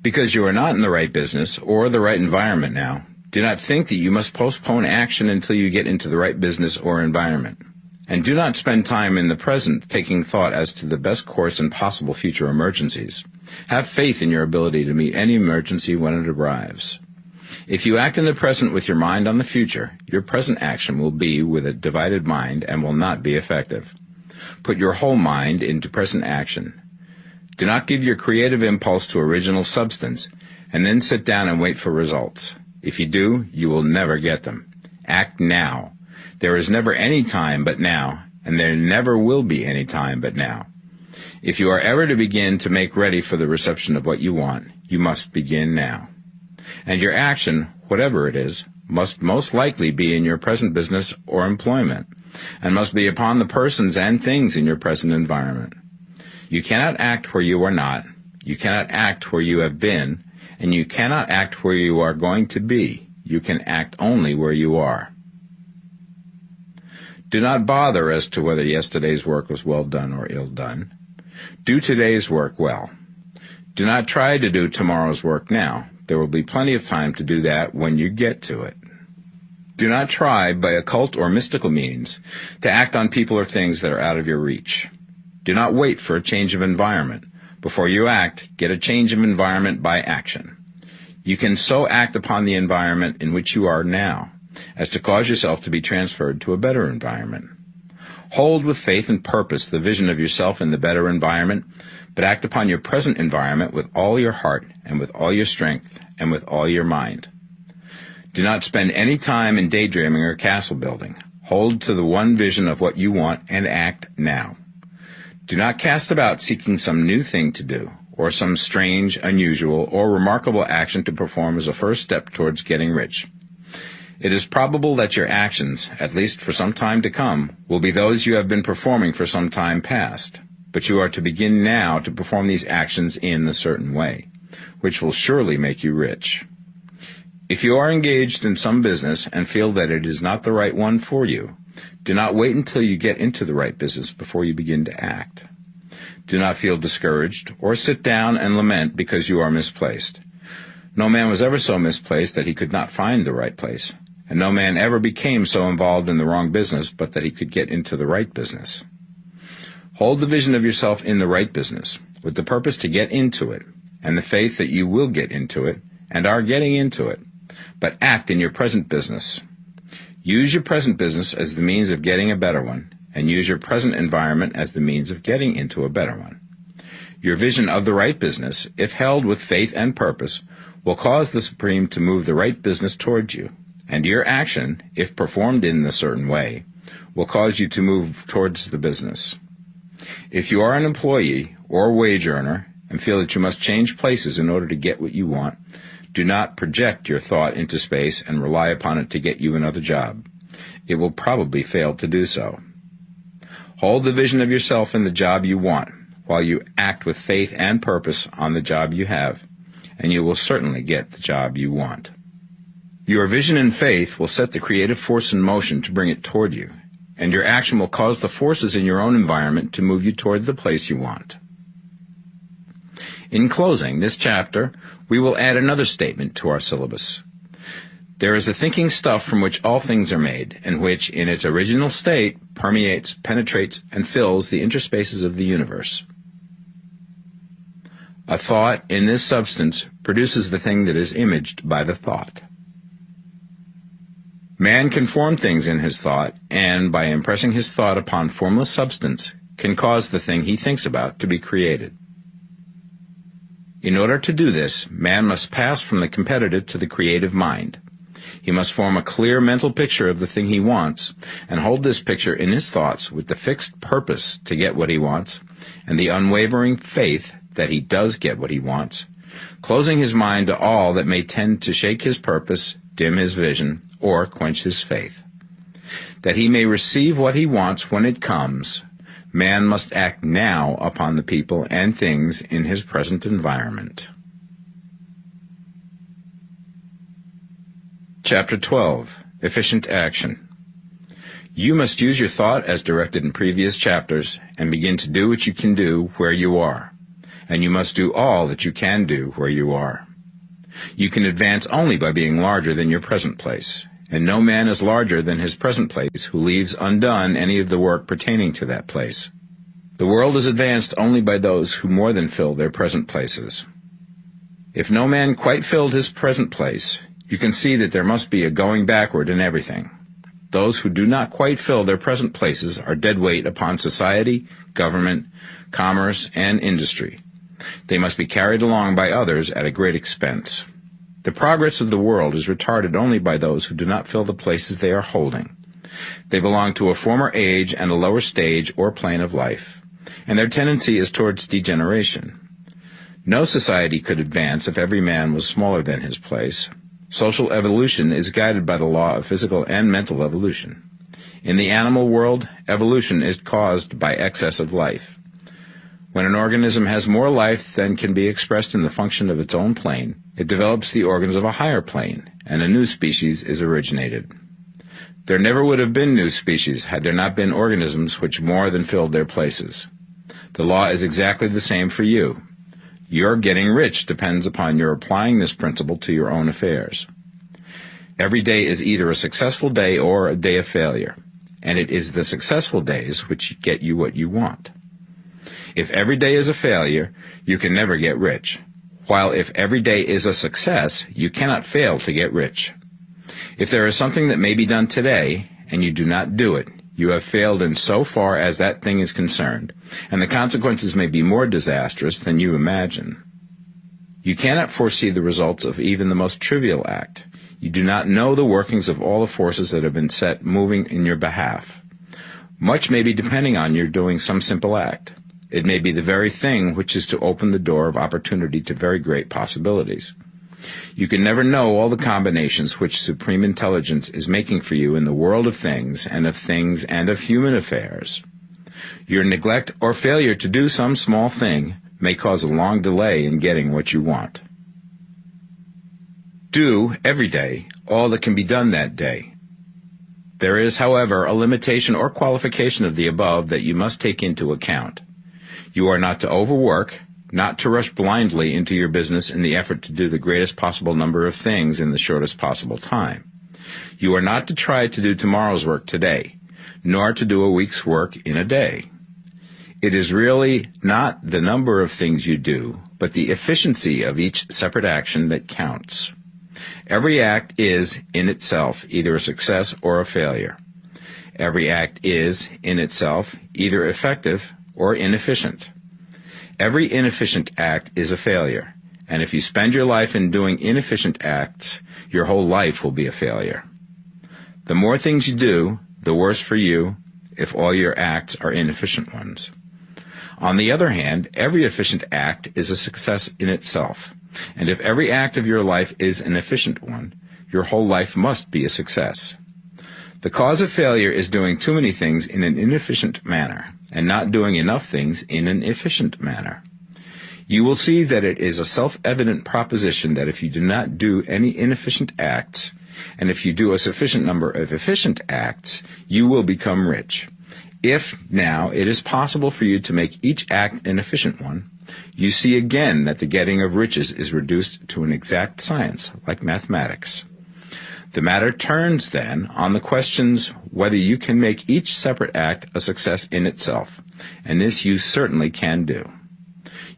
Because you are not in the right business or the right environment now, do not think that you must postpone action until you get into the right business or environment. And do not spend time in the present taking thought as to the best course in possible future emergencies. Have faith in your ability to meet any emergency when it arrives. If you act in the present with your mind on the future, your present action will be with a divided mind and will not be effective. Put your whole mind into present action. Do not give your creative impulse to original substance, and then sit down and wait for results. If you do, you will never get them. Act now. There is never any time but now, and there never will be any time but now. If you are ever to begin to make ready for the reception of what you want, you must begin now. And your action, whatever it is, must most likely be in your present business or employment, and must be upon the persons and things in your present environment. You cannot act where you are not, you cannot act where you have been, and you cannot act where you are going to be. You can act only where you are. Do not bother as to whether yesterday's work was well done or ill done. Do today's work well. Do not try to do tomorrow's work now. There will be plenty of time to do that when you get to it. Do not try, by occult or mystical means, to act on people or things that are out of your reach. Do not wait for a change of environment. Before you act, get a change of environment by action. You can so act upon the environment in which you are now as to cause yourself to be transferred to a better environment. Hold with faith and purpose the vision of yourself in the better environment, but act upon your present environment with all your heart and with all your strength and with all your mind. Do not spend any time in daydreaming or castle building. Hold to the one vision of what you want and act now. Do not cast about seeking some new thing to do, or some strange, unusual, or remarkable action to perform as a first step towards getting rich. It is probable that your actions, at least for some time to come, will be those you have been performing for some time past, but you are to begin now to perform these actions in a certain way, which will surely make you rich. If you are engaged in some business and feel that it is not the right one for you, do not wait until you get into the right business before you begin to act. Do not feel discouraged or sit down and lament because you are misplaced. No man was ever so misplaced that he could not find the right place, and no man ever became so involved in the wrong business but that he could get into the right business. Hold the vision of yourself in the right business, with the purpose to get into it, and the faith that you will get into it and are getting into it, but act in your present business. Use your present business as the means of getting a better one, and use your present environment as the means of getting into a better one. Your vision of the right business, if held with faith and purpose, will cause the Supreme to move the right business towards you, and your action, if performed in a certain way, will cause you to move towards the business. If you are an employee or wage earner and feel that you must change places in order to get what you want, do not project your thought into space and rely upon it to get you another job. It will probably fail to do so. Hold the vision of yourself in the job you want, while you act with faith and purpose on the job you have, and you will certainly get the job you want. Your vision and faith will set the creative force in motion to bring it toward you, and your action will cause the forces in your own environment to move you toward the place you want. In closing this chapter, we will add another statement to our syllabus. There is a thinking stuff from which all things are made, and which, in its original state, permeates, penetrates, and fills the interspaces of the universe. A thought in this substance produces the thing that is imaged by the thought. Man can form things in his thought, and by impressing his thought upon formless substance, can cause the thing he thinks about to be created. In order to do this, man must pass from the competitive to the creative mind. He must form a clear mental picture of the thing he wants, and hold this picture in his thoughts with the fixed purpose to get what he wants, and the unwavering faith that he does get what he wants, closing his mind to all that may tend to shake his purpose, dim his vision, or quench his faith. That he may receive what he wants when it comes, man must act now upon the people and things in his present environment. Chapter 12. Efficient Action. You must use your thought as directed in previous chapters and begin to do what you can do where you are, and you must do all that you can do where you are. You can advance only by being larger than your present place, and no man is larger than his present place who leaves undone any of the work pertaining to that place. The world is advanced only by those who more than fill their present places. If no man quite filled his present place, you can see that there must be a going backward in everything. Those who do not quite fill their present places are dead weight upon society, government, commerce, and industry. They must be carried along by others at a great expense. The progress of the world is retarded only by those who do not fill the places they are holding. They belong to a former age and a lower stage or plane of life, and their tendency is towards degeneration. No society could advance if every man was smaller than his place. Social evolution is guided by the law of physical and mental evolution. In the animal world, evolution is caused by excess of life. When an organism has more life than can be expressed in the function of its own plane, it develops the organs of a higher plane, and a new species is originated. There never would have been new species had there not been organisms which more than filled their places. The law is exactly the same for you. Your getting rich depends upon your applying this principle to your own affairs. Every day is either a successful day or a day of failure, and it is the successful days which get you what you want. If every day is a failure, you can never get rich, while if every day is a success, you cannot fail to get rich. If there is something that may be done today, and you do not do it, you have failed in so far as that thing is concerned, and the consequences may be more disastrous than you imagine. You cannot foresee the results of even the most trivial act. You do not know the workings of all the forces that have been set moving in your behalf. Much may be depending on your doing some simple act. It may be the very thing which is to open the door of opportunity to very great possibilities. You can never know all the combinations which Supreme Intelligence is making for you in the world of things and of human affairs. Your neglect or failure to do some small thing may cause a long delay in getting what you want. Do, every day, all that can be done that day. There is, however, a limitation or qualification of the above that you must take into account. You are not to overwork, not to rush blindly into your business in the effort to do the greatest possible number of things in the shortest possible time. You are not to try to do tomorrow's work today, nor to do a week's work in a day. It is really not the number of things you do, but the efficiency of each separate action that counts. Every act is, in itself, either a success or a failure. Every act is, in itself, either effective or inefficient. Every inefficient act is a failure, and if you spend your life in doing inefficient acts, your whole life will be a failure. The more things you do, the worse for you if all your acts are inefficient ones. On the other hand, every efficient act is a success in itself, and if every act of your life is an efficient one, your whole life must be a success. The cause of failure is doing too many things in an inefficient manner, and not doing enough things in an efficient manner. You will see that it is a self-evident proposition that if you do not do any inefficient acts, and if you do a sufficient number of efficient acts, you will become rich. If, now, it is possible for you to make each act an efficient one, you see again that the getting of riches is reduced to an exact science, like mathematics. The matter turns, then, on the questions whether you can make each separate act a success in itself, and this you certainly can do.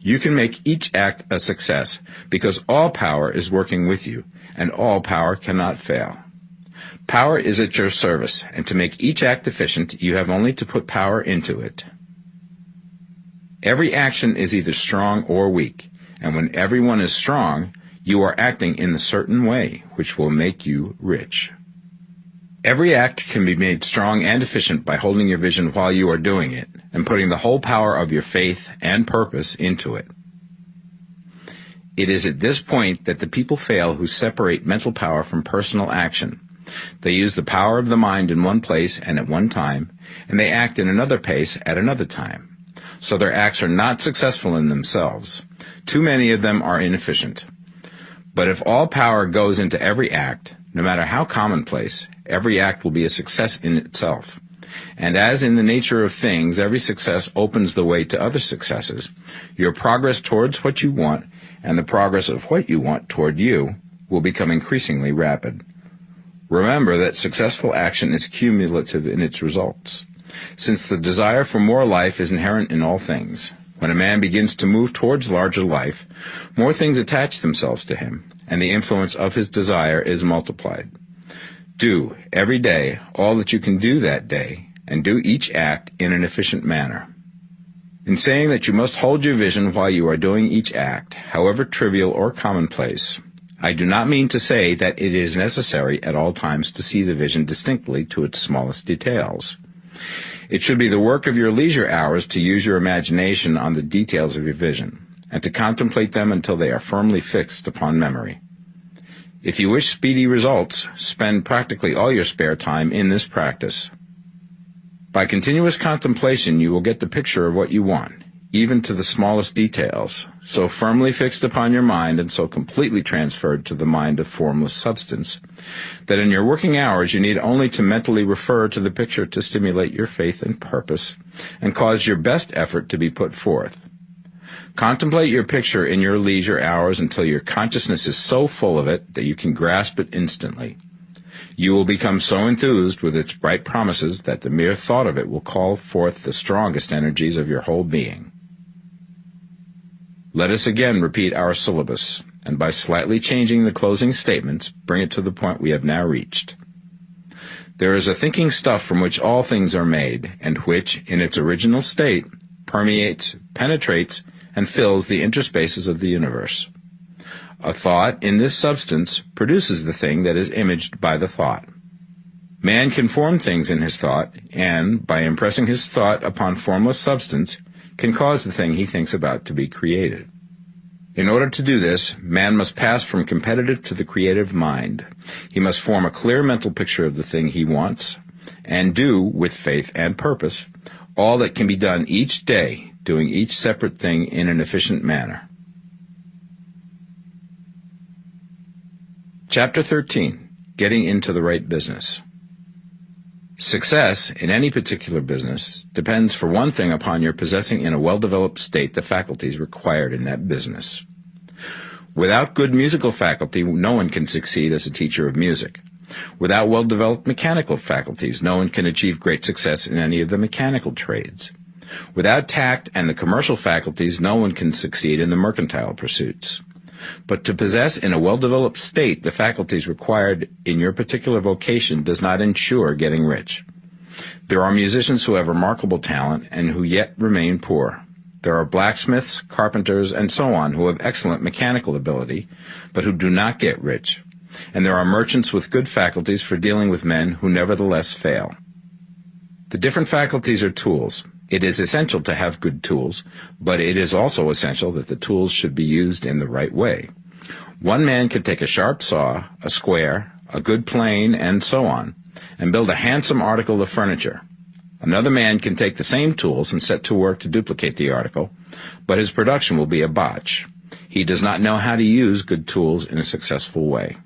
You can make each act a success because all power is working with you, and all power cannot fail. Power is at your service, and to make each act efficient, you have only to put power into it. Every action is either strong or weak, and when everyone is strong, you are acting in a certain way, which will make you rich. Every act can be made strong and efficient by holding your vision while you are doing it, and putting the whole power of your faith and purpose into it. It is at this point that the people fail who separate mental power from personal action. They use the power of the mind in one place and at one time, and they act in another place at another time. So their acts are not successful in themselves. Too many of them are inefficient. But if all power goes into every act, no matter how commonplace, every act will be a success in itself. And as in the nature of things, every success opens the way to other successes, your progress towards what you want and the progress of what you want toward you will become increasingly rapid. Remember that successful action is cumulative in its results, since the desire for more life is inherent in all things. When a man begins to move towards larger life, more things attach themselves to him, and the influence of his desire is multiplied. Do, every day, all that you can do that day, and do each act in an efficient manner. In saying that you must hold your vision while you are doing each act, however trivial or commonplace, I do not mean to say that it is necessary at all times to see the vision distinctly to its smallest details. It should be the work of your leisure hours to use your imagination on the details of your vision, and to contemplate them until they are firmly fixed upon memory. If you wish speedy results, spend practically all your spare time in this practice. By continuous contemplation, you will get the picture of what you want, even to the smallest details, so firmly fixed upon your mind and so completely transferred to the mind of formless substance, that in your working hours you need only to mentally refer to the picture to stimulate your faith and purpose, and cause your best effort to be put forth. Contemplate your picture in your leisure hours until your consciousness is so full of it that you can grasp it instantly. You will become so enthused with its bright promises that the mere thought of it will call forth the strongest energies of your whole being. Let us again repeat our syllabus, and by slightly changing the closing statements, bring it to the point we have now reached. There is a thinking stuff from which all things are made, and which, in its original state, permeates, penetrates, and fills the interspaces of the universe. A thought in this substance produces the thing that is imaged by the thought. Man can form things in his thought, and, by impressing his thought upon formless substance, can cause the thing he thinks about to be created. In order to do this, man must pass from competitive to the creative mind. He must form a clear mental picture of the thing he wants, and do, with faith and purpose, all that can be done each day, doing each separate thing in an efficient manner. Chapter 13. Getting into the right business. Success in any particular business depends for one thing upon your possessing in a well-developed state the faculties required in that business. Without good musical faculty, no one can succeed as a teacher of music. Without well-developed mechanical faculties, no one can achieve great success in any of the mechanical trades. Without tact and the commercial faculties, no one can succeed in the mercantile pursuits. But to possess in a well-developed state the faculties required in your particular vocation does not ensure getting rich. There are musicians who have remarkable talent and who yet remain poor. There are blacksmiths, carpenters, and so on who have excellent mechanical ability, but who do not get rich. And there are merchants with good faculties for dealing with men who nevertheless fail. The different faculties are tools. It is essential to have good tools, but it is also essential that the tools should be used in the right way. One man can take a sharp saw, a square, a good plane, and so on, and build a handsome article of furniture. Another man can take the same tools and set to work to duplicate the article, but his production will be a botch. He does not know how to use good tools in a successful way.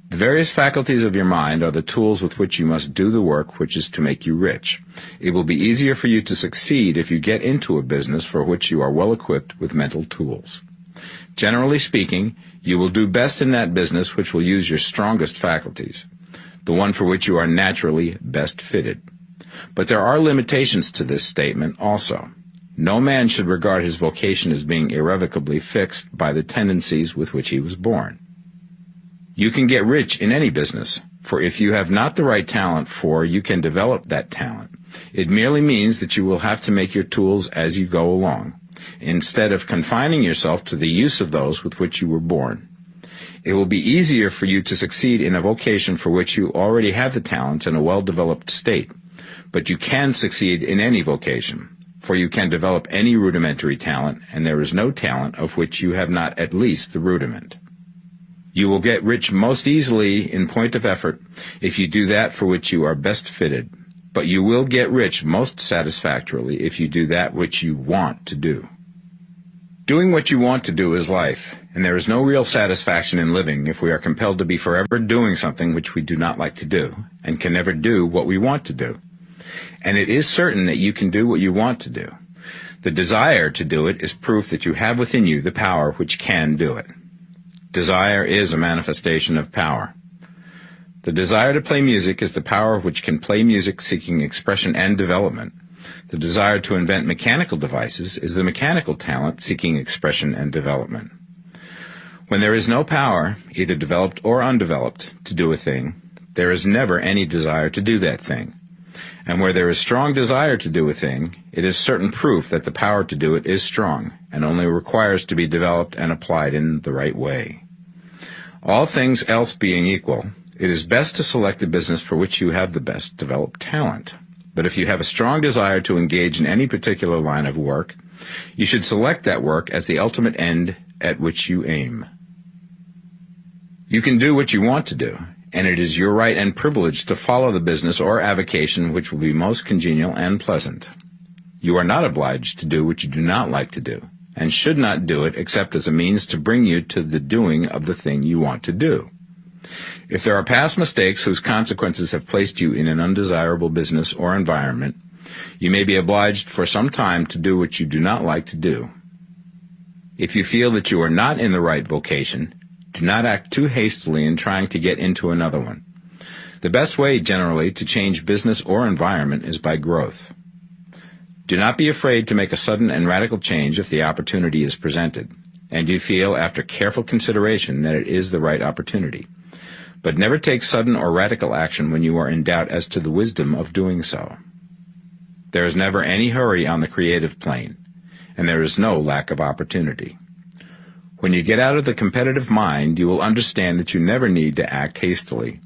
The various faculties of your mind are the tools with which you must do the work which is to make you rich. It will be easier for you to succeed if you get into a business for which you are well equipped with mental tools. Generally speaking, you will do best in that business which will use your strongest faculties, the one for which you are naturally best fitted. But there are limitations to this statement also. No man should regard his vocation as being irrevocably fixed by the tendencies with which he was born. You can get rich in any business, for if you have not the right talent you can develop that talent. It merely means that you will have to make your tools as you go along, instead of confining yourself to the use of those with which you were born. It will be easier for you to succeed in a vocation for which you already have the talents in a well-developed state, but you can succeed in any vocation, for you can develop any rudimentary talent, and there is no talent of which you have not at least the rudiment. You will get rich most easily in point of effort if you do that for which you are best fitted, but you will get rich most satisfactorily if you do that which you want to do. Doing what you want to do is life, and there is no real satisfaction in living if we are compelled to be forever doing something which we do not like to do, and can never do what we want to do. And it is certain that you can do what you want to do. The desire to do it is proof that you have within you the power which can do it. Desire is a manifestation of power. The desire to play music is the power which can play music seeking expression and development. The desire to invent mechanical devices is the mechanical talent seeking expression and development. When there is no power, either developed or undeveloped, to do a thing, there is never any desire to do that thing. And where there is strong desire to do a thing, it is certain proof that the power to do it is strong, and only requires to be developed and applied in the right way. All things else being equal, it is best to select the business for which you have the best developed talent. But if you have a strong desire to engage in any particular line of work, you should select that work as the ultimate end at which you aim. You can do what you want to do, and it is your right and privilege to follow the business or avocation which will be most congenial and pleasant. You are not obliged to do what you do not like to do, and should not do it except as a means to bring you to the doing of the thing you want to do. If there are past mistakes whose consequences have placed you in an undesirable business or environment, you may be obliged for some time to do what you do not like to do. If you feel that you are not in the right vocation, do not act too hastily in trying to get into another one. The best way, generally, to change business or environment is by growth. Do not be afraid to make a sudden and radical change if the opportunity is presented, and you feel, after careful consideration, that it is the right opportunity. But never take sudden or radical action when you are in doubt as to the wisdom of doing so. There is never any hurry on the creative plane, and there is no lack of opportunity. When you get out of the competitive mind, you will understand that you never need to act hastily.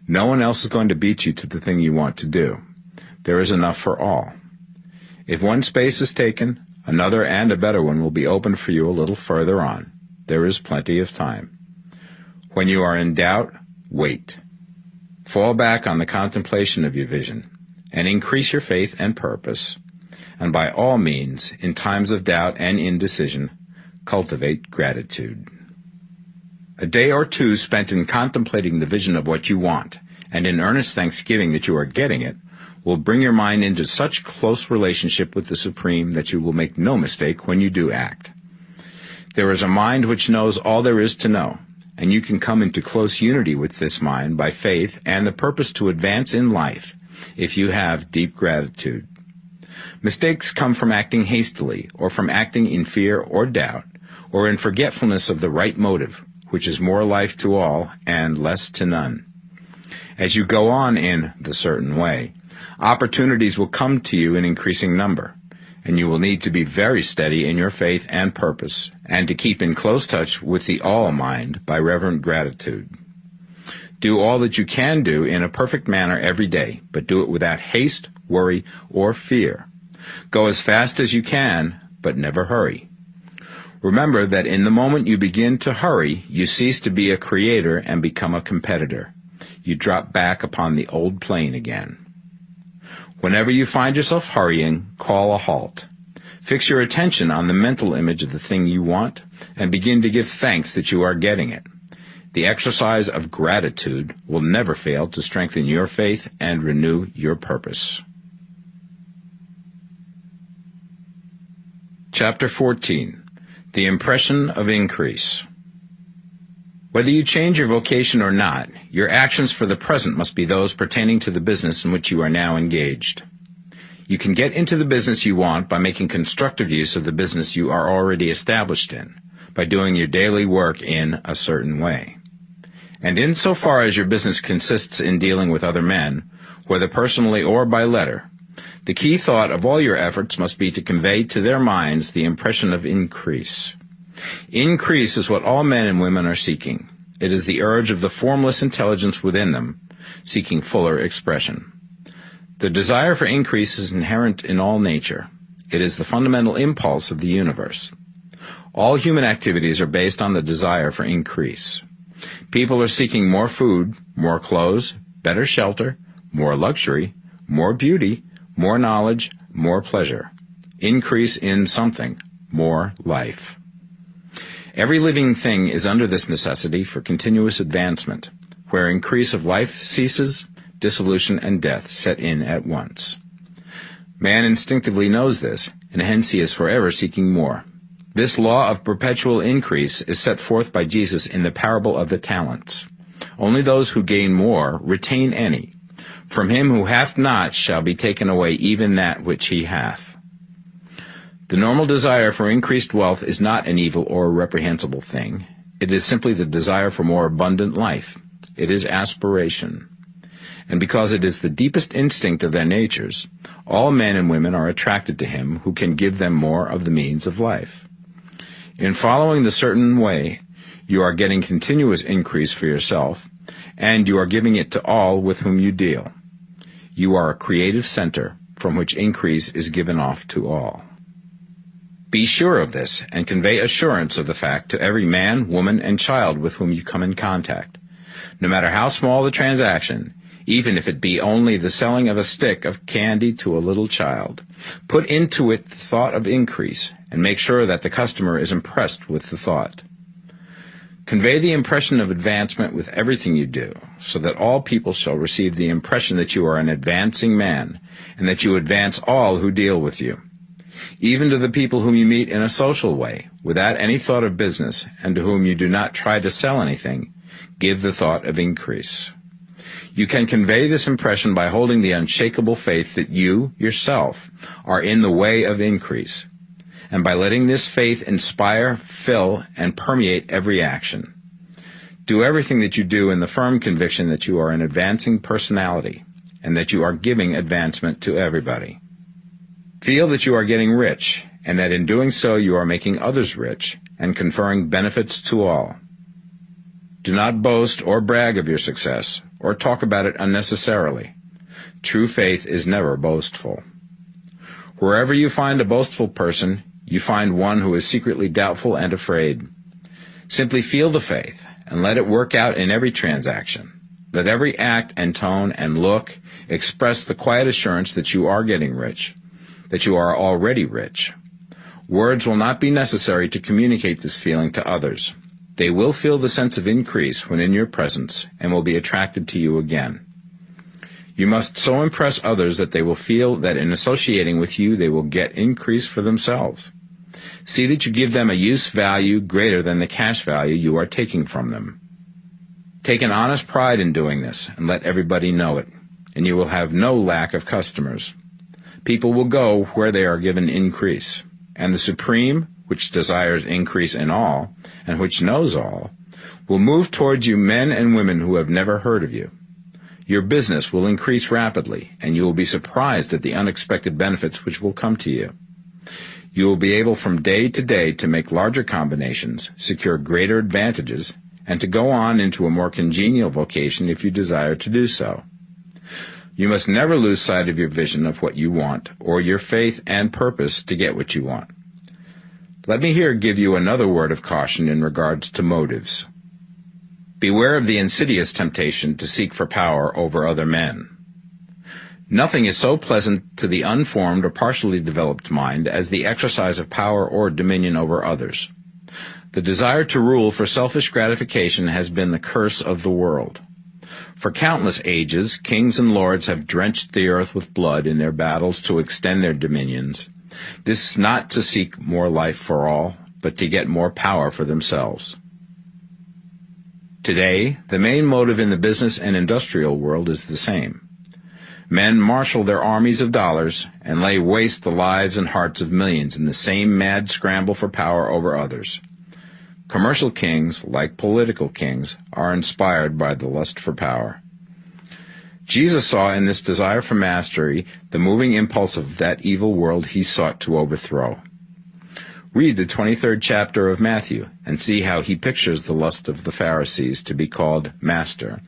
No one else is going to beat you to the thing you want to do. There is enough for all. If one space is taken, another and a better one will be opened for you a little further on. There is plenty of time. When you are in doubt, wait. Fall back on the contemplation of your vision, and increase your faith and purpose. And by all means, in times of doubt and indecision, cultivate gratitude. A day or two spent in contemplating the vision of what you want, and in earnest thanksgiving that you are getting it, will bring your mind into such close relationship with the Supreme that you will make no mistake when you do act. There is a mind which knows all there is to know, and you can come into close unity with this mind by faith and the purpose to advance in life if you have deep gratitude. Mistakes come from acting hastily, or from acting in fear or doubt, or in forgetfulness of the right motive, which is more life to all and less to none. As you go on in the certain way, opportunities will come to you in increasing number, and you will need to be very steady in your faith and purpose, and to keep in close touch with the all-mind by reverent gratitude. Do all that you can do in a perfect manner every day, but do it without haste, worry, or fear. Go as fast as you can, but never hurry. Remember that in the moment you begin to hurry, you cease to be a creator and become a competitor. You drop back upon the old plane again. Whenever you find yourself hurrying, call a halt. Fix your attention on the mental image of the thing you want, and begin to give thanks that you are getting it. The exercise of gratitude will never fail to strengthen your faith and renew your purpose. Chapter 14. The Impression of Increase. Whether you change your vocation or not, your actions for the present must be those pertaining to the business in which you are now engaged. You can get into the business you want by making constructive use of the business you are already established in, by doing your daily work in a certain way. And insofar as your business consists in dealing with other men, whether personally or by letter, the key thought of all your efforts must be to convey to their minds the impression of increase. Increase is what all men and women are seeking. It is the urge of the formless intelligence within them, seeking fuller expression. The desire for increase is inherent in all nature. It is the fundamental impulse of the universe. All human activities are based on the desire for increase. People are seeking more food, more clothes, better shelter, more luxury, more beauty, more knowledge, more pleasure. Increase in something, more life. Every living thing is under this necessity for continuous advancement. Where increase of life ceases, dissolution and death set in at once. Man instinctively knows this, and hence he is forever seeking more. This law of perpetual increase is set forth by Jesus in the parable of the talents. Only those who gain more retain any. From him who hath not shall be taken away even that which he hath. The normal desire for increased wealth is not an evil or a reprehensible thing. It is simply the desire for more abundant life. It is aspiration. And because it is the deepest instinct of their natures, all men and women are attracted to him who can give them more of the means of life. In following the certain way, you are getting continuous increase for yourself, and you are giving it to all with whom you deal. You are a creative center from which increase is given off to all. Be sure of this, and convey assurance of the fact to every man, woman, and child with whom you come in contact. No matter how small the transaction, even if it be only the selling of a stick of candy to a little child, put into it the thought of increase, and make sure that the customer is impressed with the thought. Convey the impression of advancement with everything you do, so that all people shall receive the impression that you are an advancing man, and that you advance all who deal with you. Even to the people whom you meet in a social way, without any thought of business, and to whom you do not try to sell anything, give the thought of increase. You can convey this impression by holding the unshakable faith that you, yourself, are in the way of increase, and by letting this faith inspire, fill, and permeate every action. Do everything that you do in the firm conviction that you are an advancing personality, and that you are giving advancement to everybody. Feel that you are getting rich, and that in doing so you are making others rich, and conferring benefits to all. Do not boast or brag of your success, or talk about it unnecessarily. True faith is never boastful. Wherever you find a boastful person, you find one who is secretly doubtful and afraid. Simply feel the faith, and let it work out in every transaction. Let every act and tone and look express the quiet assurance that you are getting rich, that you are already rich. Words will not be necessary to communicate this feeling to others. They will feel the sense of increase when in your presence, and will be attracted to you again. You must so impress others that they will feel that in associating with you they will get increase for themselves. See that you give them a use value greater than the cash value you are taking from them. Take an honest pride in doing this, and let everybody know it, and you will have no lack of customers. People will go where they are given increase, and the Supreme, which desires increase in all, and which knows all, will move towards you men and women who have never heard of you. Your business will increase rapidly, and you will be surprised at the unexpected benefits which will come to you. You will be able from day to day to make larger combinations, secure greater advantages, and to go on into a more congenial vocation if you desire to do so. You must never lose sight of your vision of what you want, or your faith and purpose to get what you want. Let me here give you another word of caution in regards to motives. Beware of the insidious temptation to seek for power over other men. Nothing is so pleasant to the unformed or partially developed mind as the exercise of power or dominion over others. The desire to rule for selfish gratification has been the curse of the world. For countless ages, kings and lords have drenched the earth with blood in their battles to extend their dominions. This is not to seek more life for all, but to get more power for themselves. Today, the main motive in the business and industrial world is the same. Men marshal their armies of dollars and lay waste the lives and hearts of millions in the same mad scramble for power over others. Commercial kings, like political kings, are inspired by the lust for power. Jesus saw in this desire for mastery the moving impulse of that evil world he sought to overthrow. Read the 23rd chapter of Matthew and see how he pictures the lust of the Pharisees to be called master,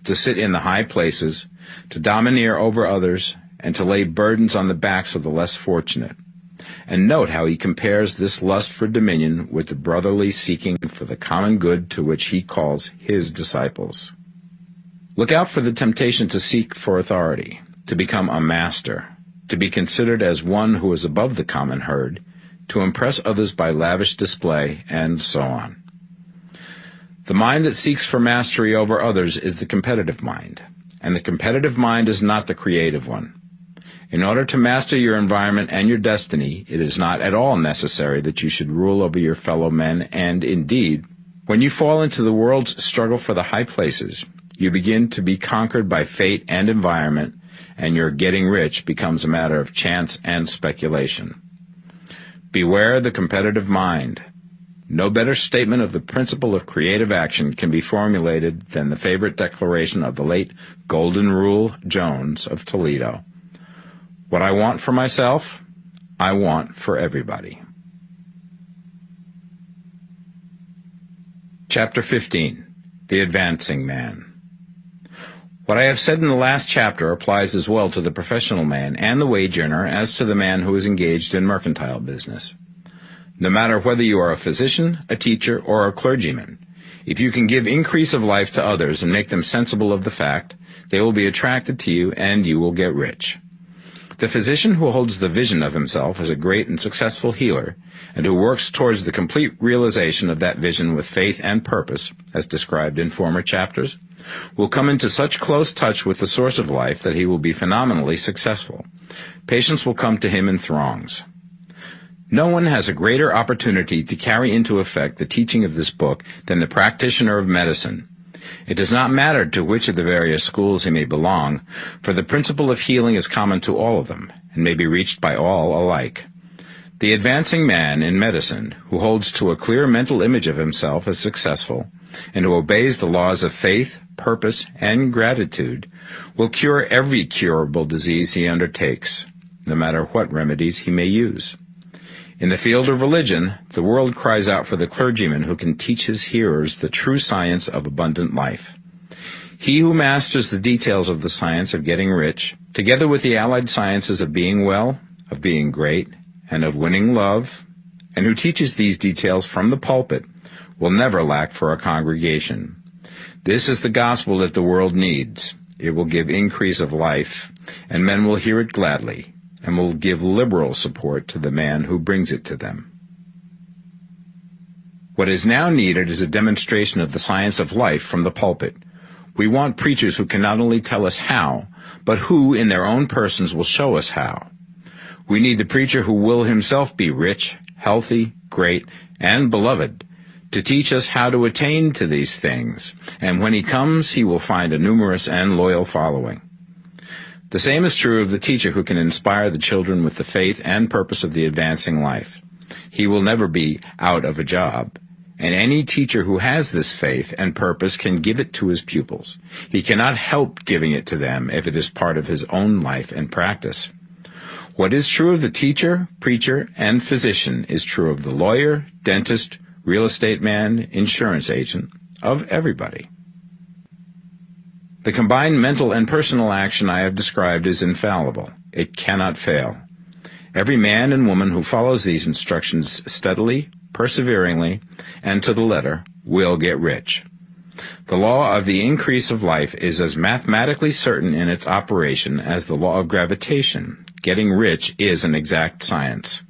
to sit in the high places, to domineer over others, and to lay burdens on the backs of the less fortunate. And note how he compares this lust for dominion with the brotherly seeking for the common good to which he calls his disciples. Look out for the temptation to seek for authority, to become a master, to be considered as one who is above the common herd, to impress others by lavish display, and so on. The mind that seeks for mastery over others is the competitive mind, and the competitive mind is not the creative one. In order to master your environment and your destiny, it is not at all necessary that you should rule over your fellow men, and indeed, when you fall into the world's struggle for the high places, you begin to be conquered by fate and environment, and your getting rich becomes a matter of chance and speculation. Beware the competitive mind. No better statement of the principle of creative action can be formulated than the favorite declaration of the late Golden Rule Jones of Toledo. What I want for myself, I want for everybody. Chapter 15. The Advancing Man. What I have said in the last chapter applies as well to the professional man and the wage earner as to the man who is engaged in mercantile business. No matter whether you are a physician, a teacher, or a clergyman, if you can give increase of life to others and make them sensible of the fact, they will be attracted to you and you will get rich. The physician who holds the vision of himself as a great and successful healer, and who works towards the complete realization of that vision with faith and purpose, as described in former chapters, will come into such close touch with the source of life that he will be phenomenally successful. Patients will come to him in throngs. No one has a greater opportunity to carry into effect the teaching of this book than the practitioner of medicine. It does not matter to which of the various schools he may belong, for the principle of healing is common to all of them, and may be reached by all alike. The advancing man in medicine, who holds to a clear mental image of himself as successful, and who obeys the laws of faith, purpose, and gratitude, will cure every curable disease he undertakes, no matter what remedies he may use. In the field of religion, the world cries out for the clergyman who can teach his hearers the true science of abundant life. He who masters the details of the science of getting rich, together with the allied sciences of being well, of being great, and of winning love, and who teaches these details from the pulpit, will never lack for a congregation. This is the gospel that the world needs. It will give increase of life, and men will hear it gladly, and will give liberal support to the man who brings it to them. What is now needed is a demonstration of the science of life from the pulpit. We want preachers who can not only tell us how, but who, in their own persons, will show us how. We need the preacher who will himself be rich, healthy, great, and beloved, to teach us how to attain to these things, and when he comes, he will find a numerous and loyal following. The same is true of the teacher who can inspire the children with the faith and purpose of the advancing life. He will never be out of a job. And any teacher who has this faith and purpose can give it to his pupils. He cannot help giving it to them if it is part of his own life and practice. What is true of the teacher, preacher, and physician is true of the lawyer, dentist, real estate man, insurance agent, of everybody. The combined mental and personal action I have described is infallible. It cannot fail. Every man and woman who follows these instructions steadily, perseveringly, and to the letter will get rich. The law of the increase of life is as mathematically certain in its operation as the law of gravitation. Getting rich is an exact science.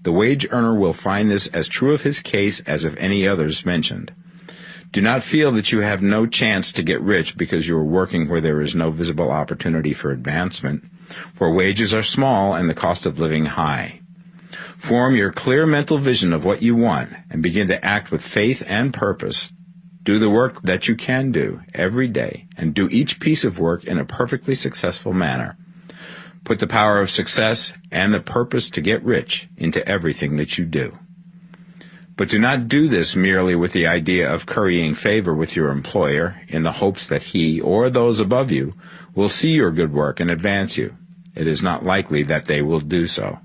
The wage earner will find this as true of his case as of any others mentioned. Do not feel that you have no chance to get rich because you are working where there is no visible opportunity for advancement, where wages are small and the cost of living high. Form your clear mental vision of what you want and begin to act with faith and purpose. Do the work that you can do every day and do each piece of work in a perfectly successful manner. Put the power of success and the purpose to get rich into everything that you do. But do not do this merely with the idea of currying favor with your employer in the hopes that he or those above you will see your good work and advance you. It is not likely that they will do so.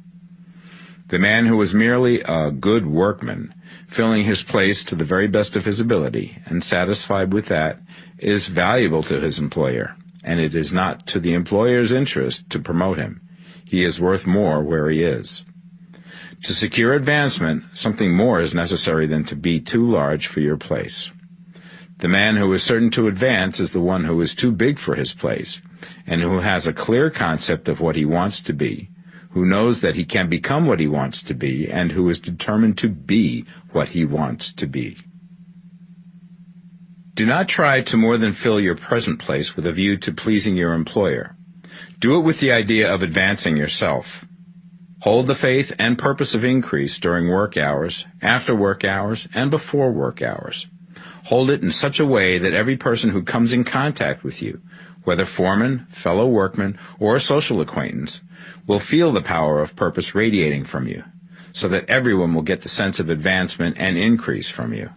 The man who is merely a good workman, filling his place to the very best of his ability and satisfied with that, is valuable to his employer, and it is not to the employer's interest to promote him. He is worth more where he is. To secure advancement, something more is necessary than to be too large for your place. The man who is certain to advance is the one who is too big for his place, and who has a clear concept of what he wants to be, who knows that he can become what he wants to be, and who is determined to be what he wants to be. Do not try to more than fill your present place with a view to pleasing your employer. Do it with the idea of advancing yourself. Hold the faith and purpose of increase during work hours, after work hours, and before work hours. Hold it in such a way that every person who comes in contact with you, whether foreman, fellow workman, or social acquaintance, will feel the power of purpose radiating from you, so that everyone will get the sense of advancement and increase from you.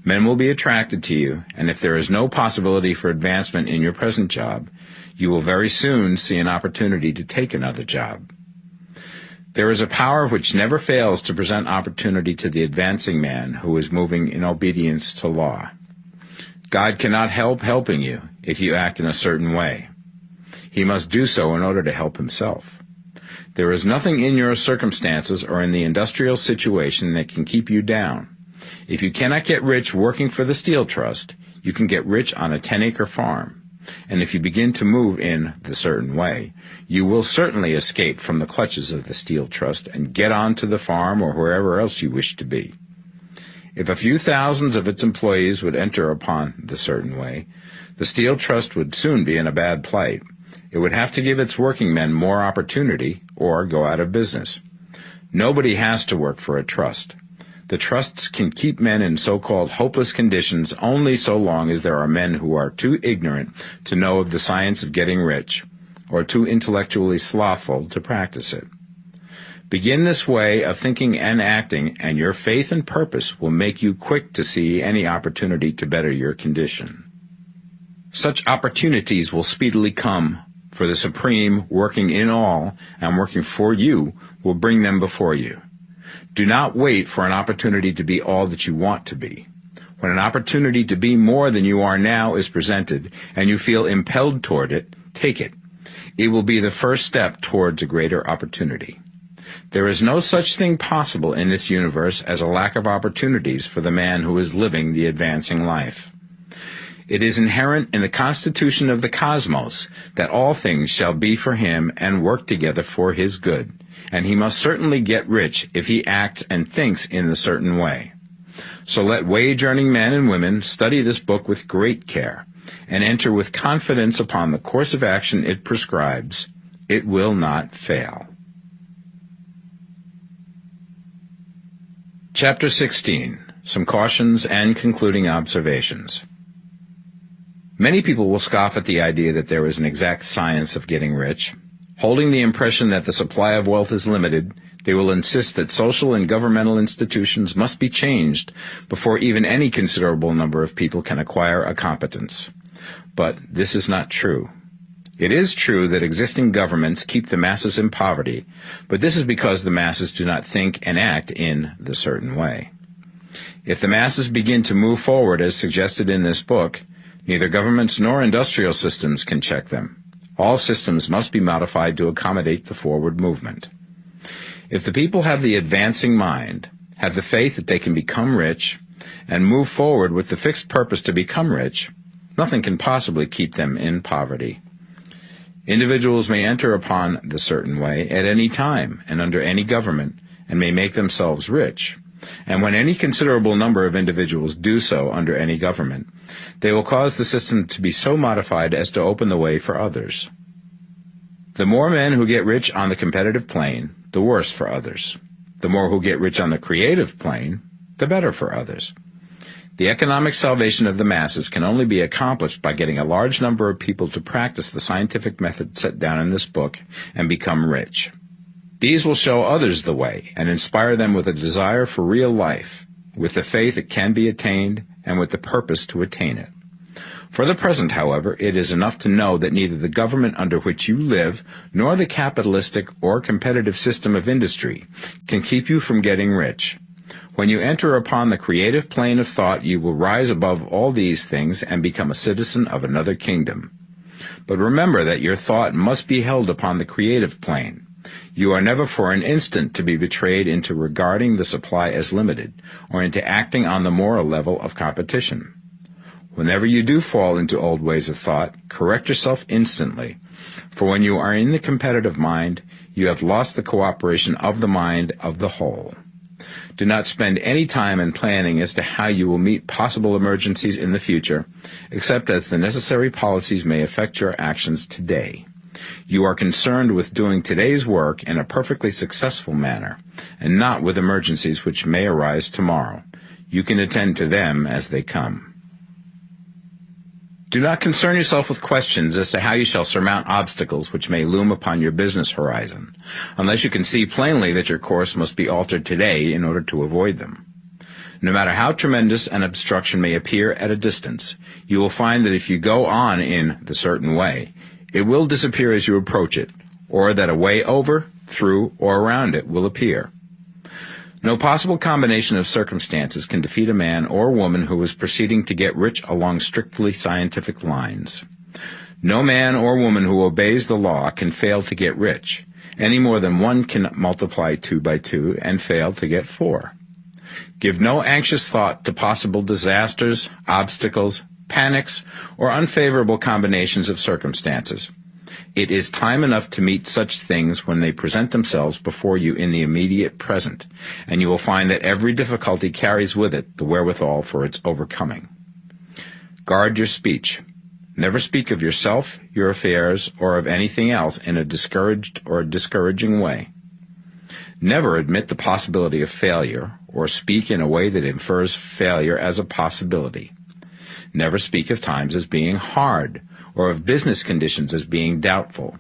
Men will be attracted to you, and if there is no possibility for advancement in your present job, you will very soon see an opportunity to take another job. There is a power which never fails to present opportunity to the advancing man who is moving in obedience to law. God cannot help helping you if you act in a certain way. He must do so in order to help himself. There is nothing in your circumstances or in the industrial situation that can keep you down. If you cannot get rich working for the Steel Trust, you can get rich on a 10-acre farm. And if you begin to move in the certain way, you will certainly escape from the clutches of the Steel Trust and get on to the farm or wherever else you wish to be. If a few thousands of its employees would enter upon the certain way, the Steel Trust would soon be in a bad plight. It would have to give its working men more opportunity or go out of business. Nobody has to work for a trust. The trusts can keep men in so-called hopeless conditions only so long as there are men who are too ignorant to know of the science of getting rich, or too intellectually slothful to practice it. Begin this way of thinking and acting, and your faith and purpose will make you quick to see any opportunity to better your condition. Such opportunities will speedily come, for the Supreme, working in all and working for you, will bring them before you. Do not wait for an opportunity to be all that you want to be. When an opportunity to be more than you are now is presented, and you feel impelled toward it, take it. It will be the first step towards a greater opportunity. There is no such thing possible in this universe as a lack of opportunities for the man who is living the advancing life. It is inherent in the constitution of the cosmos that all things shall be for him and work together for his good, and he must certainly get rich if he acts and thinks in the certain way. So let wage-earning men and women study this book with great care, and enter with confidence upon the course of action it prescribes. It will not fail. Chapter 16. Some Cautions and Concluding Observations. Many people will scoff at the idea that there is an exact science of getting rich. Holding the impression that the supply of wealth is limited, they will insist that social and governmental institutions must be changed before even any considerable number of people can acquire a competence. But this is not true. It is true that existing governments keep the masses in poverty, but this is because the masses do not think and act in the certain way. If the masses begin to move forward as suggested in this book, neither governments nor industrial systems can check them. All systems must be modified to accommodate the forward movement. If the people have the advancing mind, have the faith that they can become rich, and move forward with the fixed purpose to become rich, nothing can possibly keep them in poverty. Individuals may enter upon the certain way at any time and under any government, and may make themselves rich. And when any considerable number of individuals do so under any government, they will cause the system to be so modified as to open the way for others. The more men who get rich on the competitive plane, the worse for others. The more who get rich on the creative plane, the better for others. The economic salvation of the masses can only be accomplished by getting a large number of people to practice the scientific method set down in this book and become rich. These will show others the way and inspire them with a desire for real life, with the faith it can be attained, and with the purpose to attain it. For the present, however, it is enough to know that neither the government under which you live nor the capitalistic or competitive system of industry can keep you from getting rich. When you enter upon the creative plane of thought, you will rise above all these things and become a citizen of another kingdom. But remember that your thought must be held upon the creative plane. You are never for an instant to be betrayed into regarding the supply as limited, or into acting on the moral level of competition. Whenever you do fall into old ways of thought, correct yourself instantly, for when you are in the competitive mind, you have lost the cooperation of the mind of the whole. Do not spend any time in planning as to how you will meet possible emergencies in the future, except as the necessary policies may affect your actions today. You are concerned with doing today's work in a perfectly successful manner, and not with emergencies which may arise tomorrow. You can attend to them as they come. Do not concern yourself with questions as to how you shall surmount obstacles which may loom upon your business horizon, unless you can see plainly that your course must be altered today in order to avoid them. No matter how tremendous an obstruction may appear at a distance, you will find that if you go on in the certain way, it will disappear as you approach it, or that a way over, through, or around it will appear. No possible combination of circumstances can defeat a man or woman who is proceeding to get rich along strictly scientific lines. No man or woman who obeys the law can fail to get rich, any more than one can multiply 2 by 2 and fail to get 4. Give no anxious thought to possible disasters, obstacles, panics, or unfavorable combinations of circumstances. It is time enough to meet such things when they present themselves before you in the immediate present, and you will find that every difficulty carries with it the wherewithal for its overcoming. Guard your speech. Never speak of yourself, your affairs, or of anything else in a discouraged or discouraging way. Never admit the possibility of failure, or speak in a way that infers failure as a possibility. Never speak of times as being hard, or of business conditions as being doubtful.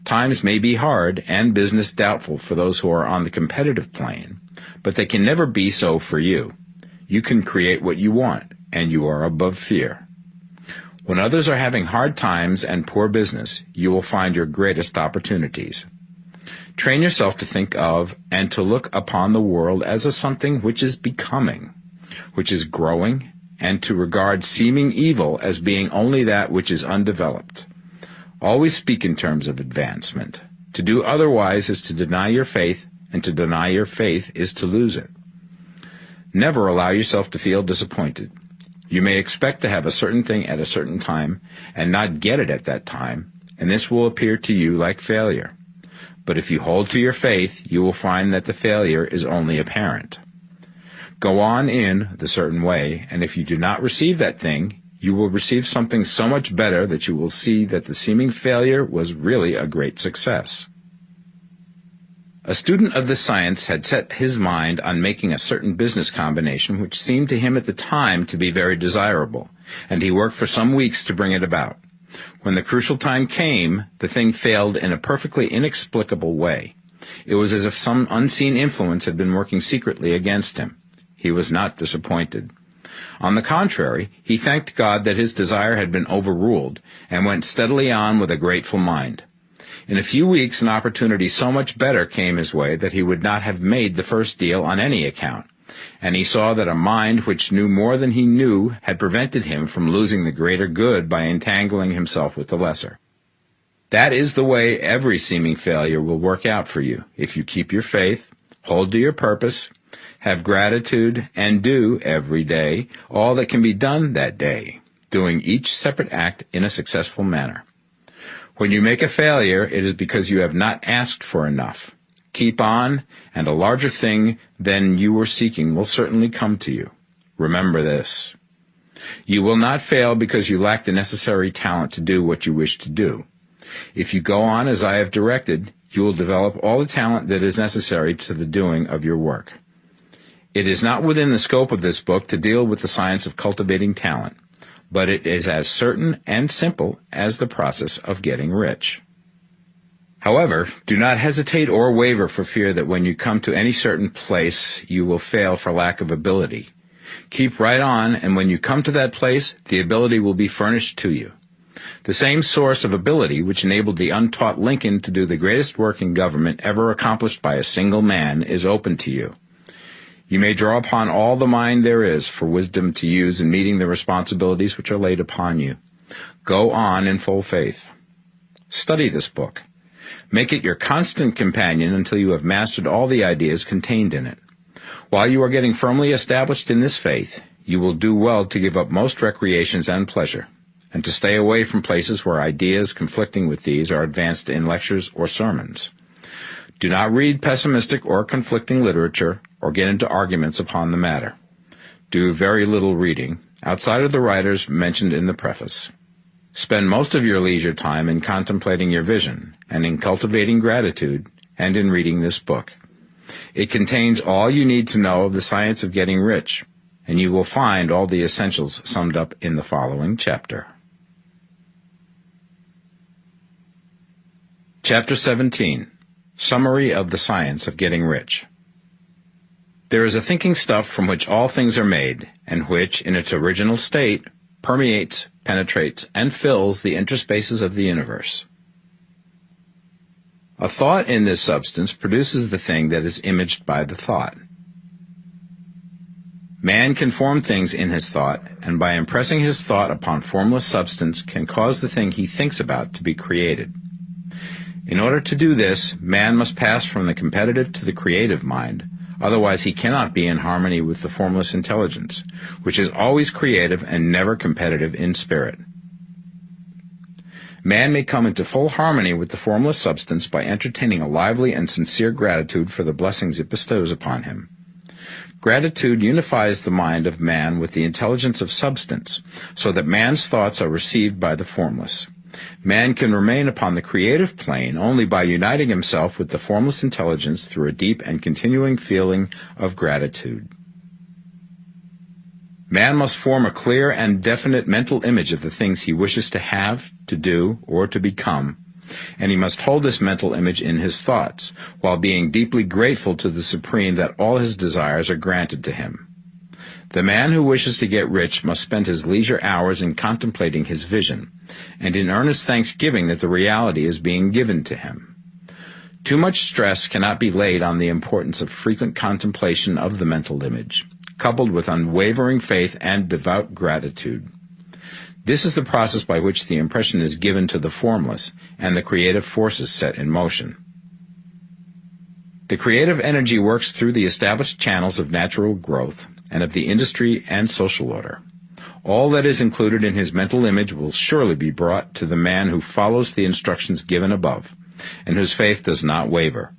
Times may be hard and business doubtful for those who are on the competitive plane, but they can never be so for you. You can create what you want, and you are above fear. When others are having hard times and poor business, you will find your greatest opportunities. Train yourself to think of and to look upon the world as a something which is becoming, which is growing, and to regard seeming evil as being only that which is undeveloped. Always speak in terms of advancement. To do otherwise is to deny your faith, and to deny your faith is to lose it. Never allow yourself to feel disappointed. You may expect to have a certain thing at a certain time and not get it at that time, and this will appear to you like failure. But if you hold to your faith, you will find that the failure is only apparent. Go on in the certain way, and if you do not receive that thing, you will receive something so much better that you will see that the seeming failure was really a great success. A student of this science had set his mind on making a certain business combination which seemed to him at the time to be very desirable, and he worked for some weeks to bring it about. When the crucial time came, the thing failed in a perfectly inexplicable way. It was as if some unseen influence had been working secretly against him. He was not disappointed. On the contrary, he thanked God that his desire had been overruled, and went steadily on with a grateful mind. In a few weeks, an opportunity so much better came his way that he would not have made the first deal on any account, and he saw that a mind which knew more than he knew had prevented him from losing the greater good by entangling himself with the lesser. That is the way every seeming failure will work out for you, if you keep your faith, hold to your purpose, have gratitude, and do, every day, all that can be done that day, doing each separate act in a successful manner. When you make a failure, it is because you have not asked for enough. Keep on, and a larger thing than you were seeking will certainly come to you. Remember this. You will not fail because you lack the necessary talent to do what you wish to do. If you go on as I have directed, you will develop all the talent that is necessary to the doing of your work. It is not within the scope of this book to deal with the science of cultivating talent, but it is as certain and simple as the process of getting rich. However, do not hesitate or waver for fear that when you come to any certain place, you will fail for lack of ability. Keep right on, and when you come to that place, the ability will be furnished to you. The same source of ability which enabled the untaught Lincoln to do the greatest work in government ever accomplished by a single man is open to you. You may draw upon all the mind there is for wisdom to use in meeting the responsibilities which are laid upon you. Go on in full faith. Study this book. Make it your constant companion until you have mastered all the ideas contained in it. While you are getting firmly established in this faith, you will do well to give up most recreations and pleasure, and to stay away from places where ideas conflicting with these are advanced in lectures or sermons. Do not read pessimistic or conflicting literature or get into arguments upon the matter. Do very little reading, outside of the writers mentioned in the preface. Spend most of your leisure time in contemplating your vision, and in cultivating gratitude, and in reading this book. It contains all you need to know of the science of getting rich, and you will find all the essentials summed up in the following chapter. Chapter 17. Summary of the Science of Getting Rich. There is a thinking stuff from which all things are made, and which, in its original state, permeates, penetrates, and fills the interspaces of the universe. A thought in this substance produces the thing that is imaged by the thought. Man can form things in his thought, and by impressing his thought upon formless substance can cause the thing he thinks about to be created. In order to do this, man must pass from the competitive to the creative mind, otherwise he cannot be in harmony with the formless intelligence, which is always creative and never competitive in spirit. Man may come into full harmony with the formless substance by entertaining a lively and sincere gratitude for the blessings it bestows upon him. Gratitude unifies the mind of man with the intelligence of substance, so that man's thoughts are received by the formless. Man can remain upon the creative plane only by uniting himself with the formless intelligence through a deep and continuing feeling of gratitude. Man must form a clear and definite mental image of the things he wishes to have, to do, or to become, and he must hold this mental image in his thoughts, while being deeply grateful to the Supreme that all his desires are granted to him. The man who wishes to get rich must spend his leisure hours in contemplating his vision, and in earnest thanksgiving that the reality is being given to him. Too much stress cannot be laid on the importance of frequent contemplation of the mental image, coupled with unwavering faith and devout gratitude. This is the process by which the impression is given to the formless, and the creative forces set in motion. The creative energy works through the established channels of natural growth, and of the industry and social order. All that is included in his mental image will surely be brought to the man who follows the instructions given above, and whose faith does not waver.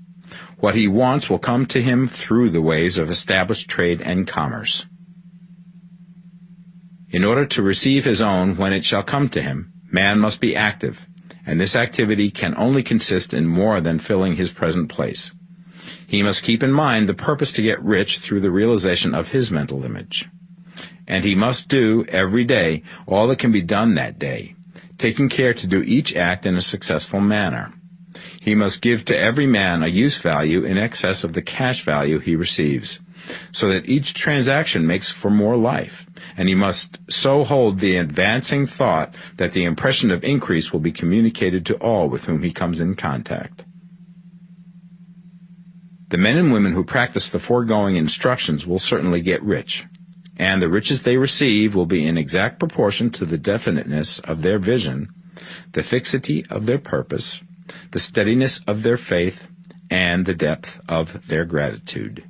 What he wants will come to him through the ways of established trade and commerce. In order to receive his own when it shall come to him, man must be active, and this activity can only consist in more than filling his present place. He must keep in mind the purpose to get rich through the realization of his mental image. And he must do, every day, all that can be done that day, taking care to do each act in a successful manner. He must give to every man a use value in excess of the cash value he receives, so that each transaction makes for more life, and he must so hold the advancing thought that the impression of increase will be communicated to all with whom he comes in contact. The men and women who practice the foregoing instructions will certainly get rich, and the riches they receive will be in exact proportion to the definiteness of their vision, the fixity of their purpose, the steadiness of their faith, and the depth of their gratitude.